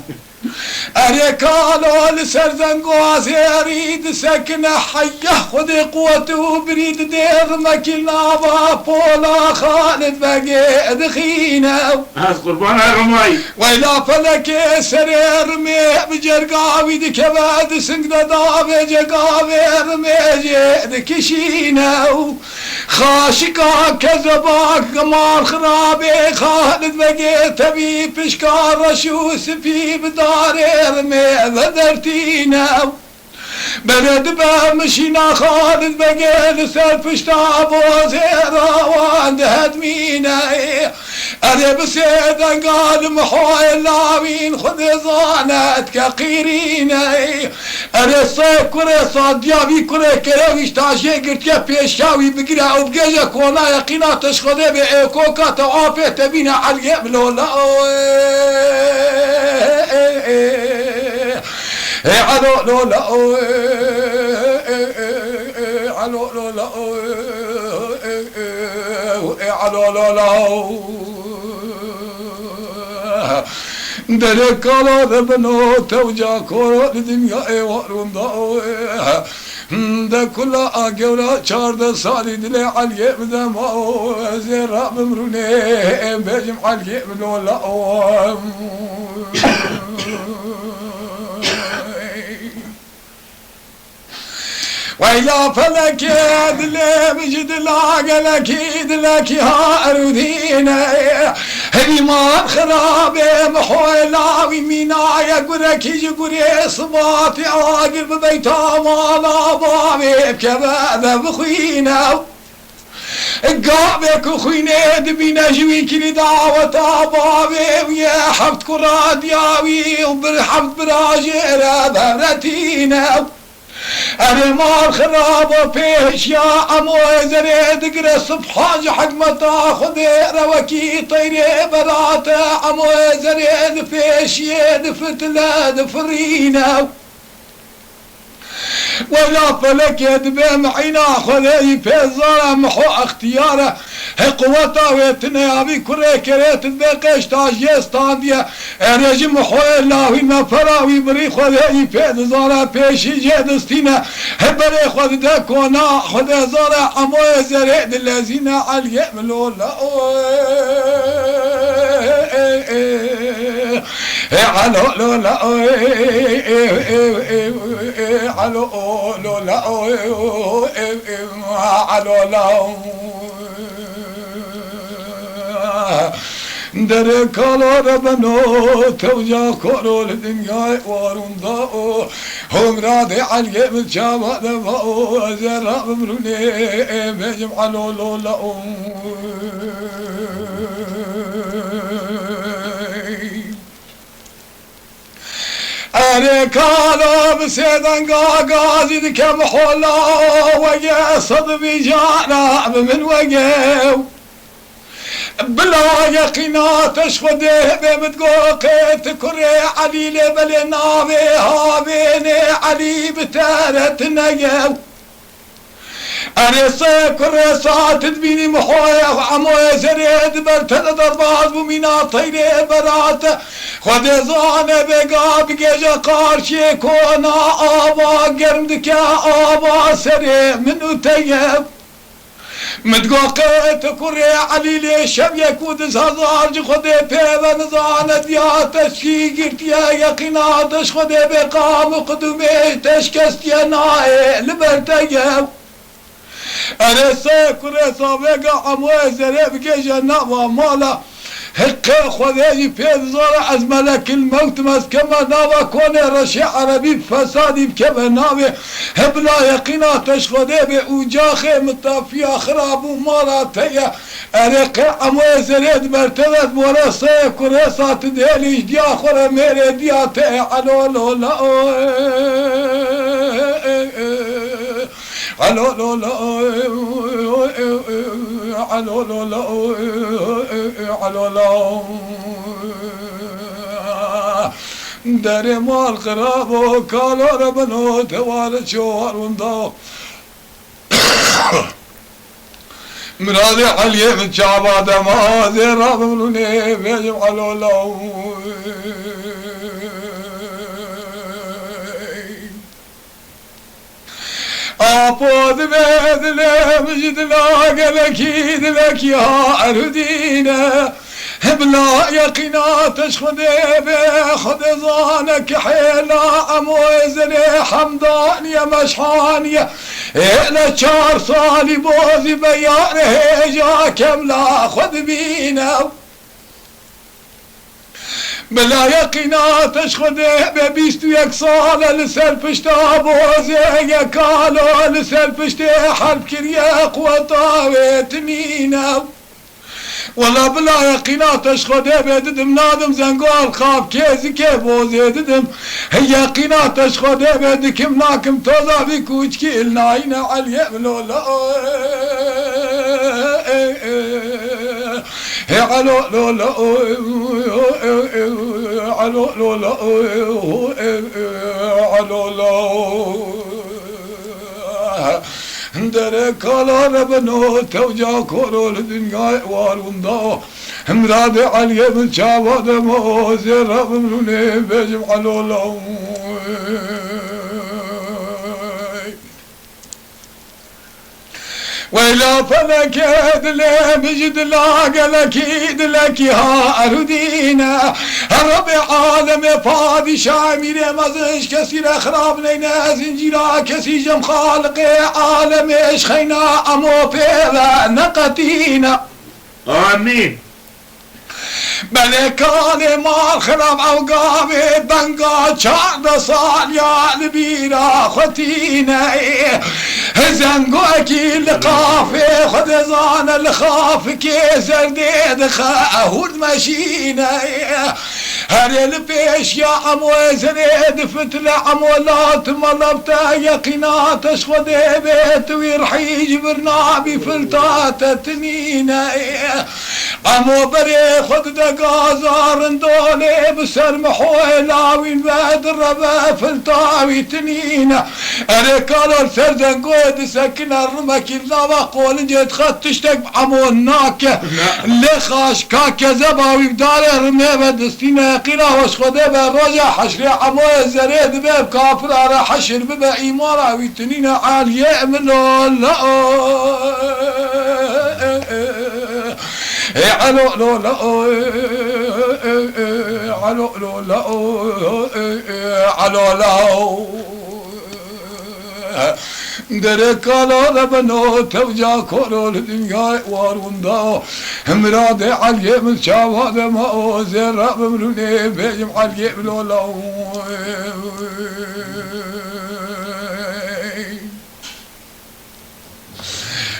أريكالو لسرزنقواز يريد سكنة حيه خذ قوته بريد دير مكلابا بولا خالد بقي دخينه هاز قربان رماي ويلا فلك سرير مي بجرقاوي دكباد سنقنا دابي جرقاوي رمي جيد كشينه خاشقا كذباك قمار خرابي خالد بقي تبي بشكار رشوس في بداري رمي ذدرتينا بلد بمشينا خالد بقي لسر فشتاب وزيرا واند هدمينا أري بسيدا قال محوي اللاوين خذ ظانتك قيرينا أري صيب كري صاد ديابي كري كرويش تاشي قرت يا بيشاوي بقرا أو بقجك ولا يقينا تشخذي بإيكوكا توافي تبينا على بلولا علو لولا علو لولا علو لولا درك على ذبنو توجا كورو الدنيا وارون ضاو ده كل أجورا شارد سالي دلي على بدمو زير بمروني بيجم على بلولا وإلا فلك يدلي بجد لاقلك يدلك يا أرودينا هبي ما خرابي محولا ومينا يقرك يقري صباتي عاقل ببيتا مالا بابي بكبادة بخوينا قابك وخوينا دبينا جويك لدعوة بابي ويا حبت كراد ياوي وبرحبت براجير بابرتينا أنا مال خراب فيش يا عمو زريد قرا صبحاج حق ما تاخذ روكي طيري برات عمو زريد فيش يد فتلاد فرينا ولا فلك يد بمعينا خذي في الظلم محو اختياره قوتا ويتنا ابي كري كريت بقيش تاجستان ديا رجم حولا وما فراوي بري خذي في الظلم بيش جدستينا بري خذ دكونا خذ زرع عمو زريد الذين على ملولا علو لولا علو لولا علو لا درك على ربنا توجا كورو الدنيا واروندا هم راضي على الجامع دبا زرع بمروني بيجم علو لولا أنا كانوا بسيدان قاقازي ذيك محولا ويا صدبي جانا من وقاو بلا يقينا تشخده بمتقوقت كري علي لبلنا بها بيني علي بتارت نقاو أنا سكر ساعة تدبيني محوية وعموية زريد برتد ضربات بمينا طيري برات خد زانة بقى بقيجا قارشي كونا آبا قرمدك آبا سري منو تيب متقوقت كري علي لي شبيك ودز هزارج خدي بيبا نزانة ديا تشكي قرت يا يقينا تش خدي بقام قدومي تشكست يا ناي لبرتيب أنا ساكر صابقة عموي زريب كيجا نابا مالا هكا خذي في الزرع از ملك الموت مسكما نابا كوني رشي عربي فسادي بكما نابي هبلا يقينا تشخذي بأوجاخي مطافيا خراب ومالا تيا أريق عموي زريد مرتبت بورا ساكر سات دياليش ديا خورا ميري ديا تي علو لولا علو لو لا علو لو لا علو لا در مال خراب و کالا را بنو توار شوار وندو مراد علي من شعب ما زيرا بمنوني بيجم علو لو أبود بيدنا مجدنا قلك يدلك يا أردينا بلا يقينا تشخد بخد ظانك حيلا عموزني حمدان يا مشحان يا إلى شار صالي بوزي بيانه جا كملا خد بينا بلا يقينا تشخد ببيستو يك صالة لسلفشتا بوزي يكالو لسلفشتا حرب كرياق وطاويت مينا والله بلا يقينا تشخد بددم نادم زنقال خاف كيزي كيبوزي ددم هي يقينا تشخد بدكم ناكم توزا بكوش كيل ناينا علي ملولا علو لولا علو لولا علو لولا در کالا بنو توجا کرو لدنیا واروندا مراد علی من شاود ما زرا بمرونه بجم علولا وإلى فلك دلي مجد لاقلك يدلك يا أردينا رب عالم فاضي شامل مزش كسير خراب لينا زنجيرا كسي جم خالق عالم اشخينا أمو فيلا نقتينا آمين ملكاني مال خراب عوقابي بنقا شعر صال يا البيرا ختينا زنقو اكيل قافي خد زان الخاف كي زرديد خاهود مشينا هري البيش يا عمو زريد فتل عمولات ملبتا يقينا تشخد بيت ويرحيج برنابي فلتات تنينا عمو بري خد دقازار ندولي بسر محويلا وين بدر بفلتاوي تنينا ركال سردن قود سكن الرمك لا بقول جيت خطشتك عمو الناكة لخاش كاكة زباوي بدار رمي بدستينا قيلا وش خده بالرجع حشري عمو الزريد باب كافر على حشر ببا إيمارا ويتنينا عالية من الله علو لو لا علو لو لا علو لا دركالا بنو توجا كورو الدنيا واروندا مراد علي من شاواد ما زرا بمروني بيجم علي بلولا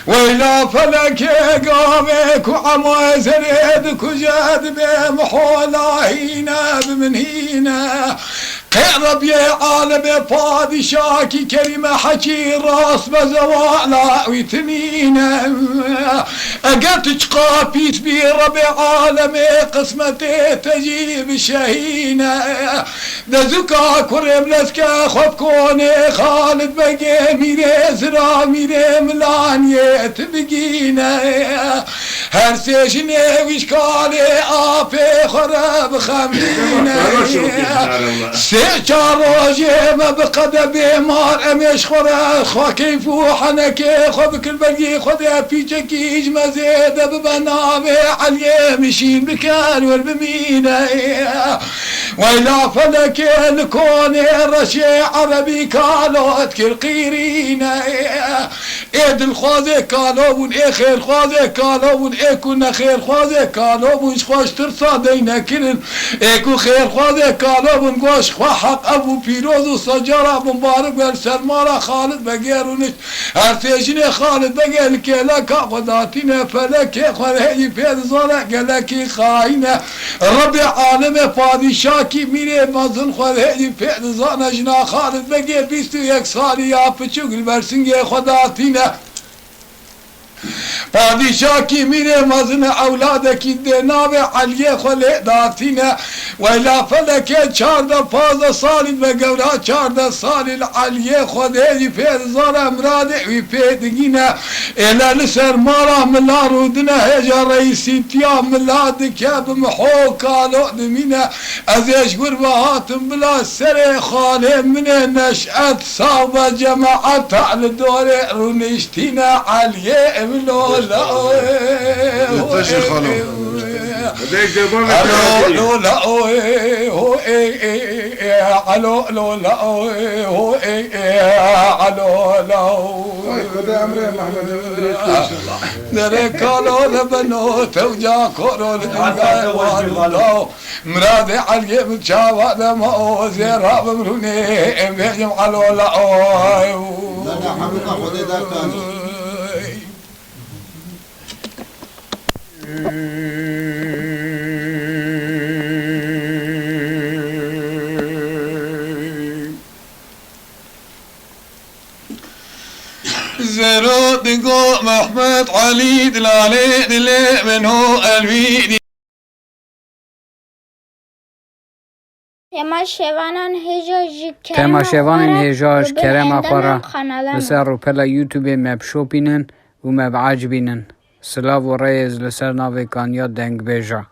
وإلى فلك قامك وعمو زريد كجاد بمحولا هينا بمن هينا قرب يا عالم فاضي شاكي كلمة حكي راس بزوالا ويتنينا اقتش قافيس بي ربع عالمي قسمتي تجيب شهينا دزكا كرم لسكا خب كوني خالد بقي ميري زرا ميري ملانيت بقينا هر سيشني وشكالي آفي خرب خمينا سيشاروجي ما بقد بيمار اميش خورا خوا كيفو حنكي خو بكل بلقي خدا في جكيج مزيد ببنابي علي مشين بكال والبمينة وإلا فلك الكون رشي عربي كالو اتكر قيرينا ايد الخوازي كالو اي خير خوازي كالو اي كنا خير خوازي كالو خوش ترصا دينا كلن ايكو خير خوازي كالو نقوش خوا حق ابو بيروز وصجارة مبارك بالسلمارة خالد بقير ونش ارتيجني خالد بقير كيلك خداتنا فلك خلهي في الزرع قالك خاينة ربي عالم فاضي شاك شاکی میره مازن خود هدی پیدا زانه جنا خالد بگه 21 سالی یا پچوگل برسنگه خدا تینه پادشاه کی میره مزن اولاد کی دناب علی خله داتینه ویلا فلک 14 سالی به گورا 14 سالی علی خدای پیرزار امراد وی پیدگینه الال سر مارا ملا رودنه هجا رئیسی تیا ملاد کب محو کالو دمینه از اشگور بهاتم بلا سر خاله من نشأت صاب جماعت على دور رونشتینه علی املو يتشي خلو بدك زبون علو لا هو علو لا هو علو لا درك علو لبنو توجا كورو مراد علي متشاوى لما زيرا بمروني بيجم علو لا لا حبيبنا خذي ذاك زرو دقو محمد علي دلالي دلي منو الويدي تماشاوان هجاج کرم اخوارا لسر رو پلا یوتیوب مبشو بینن و مبعج بینن سلاو و ریز لسر ناوی کانیا دنگ بیجا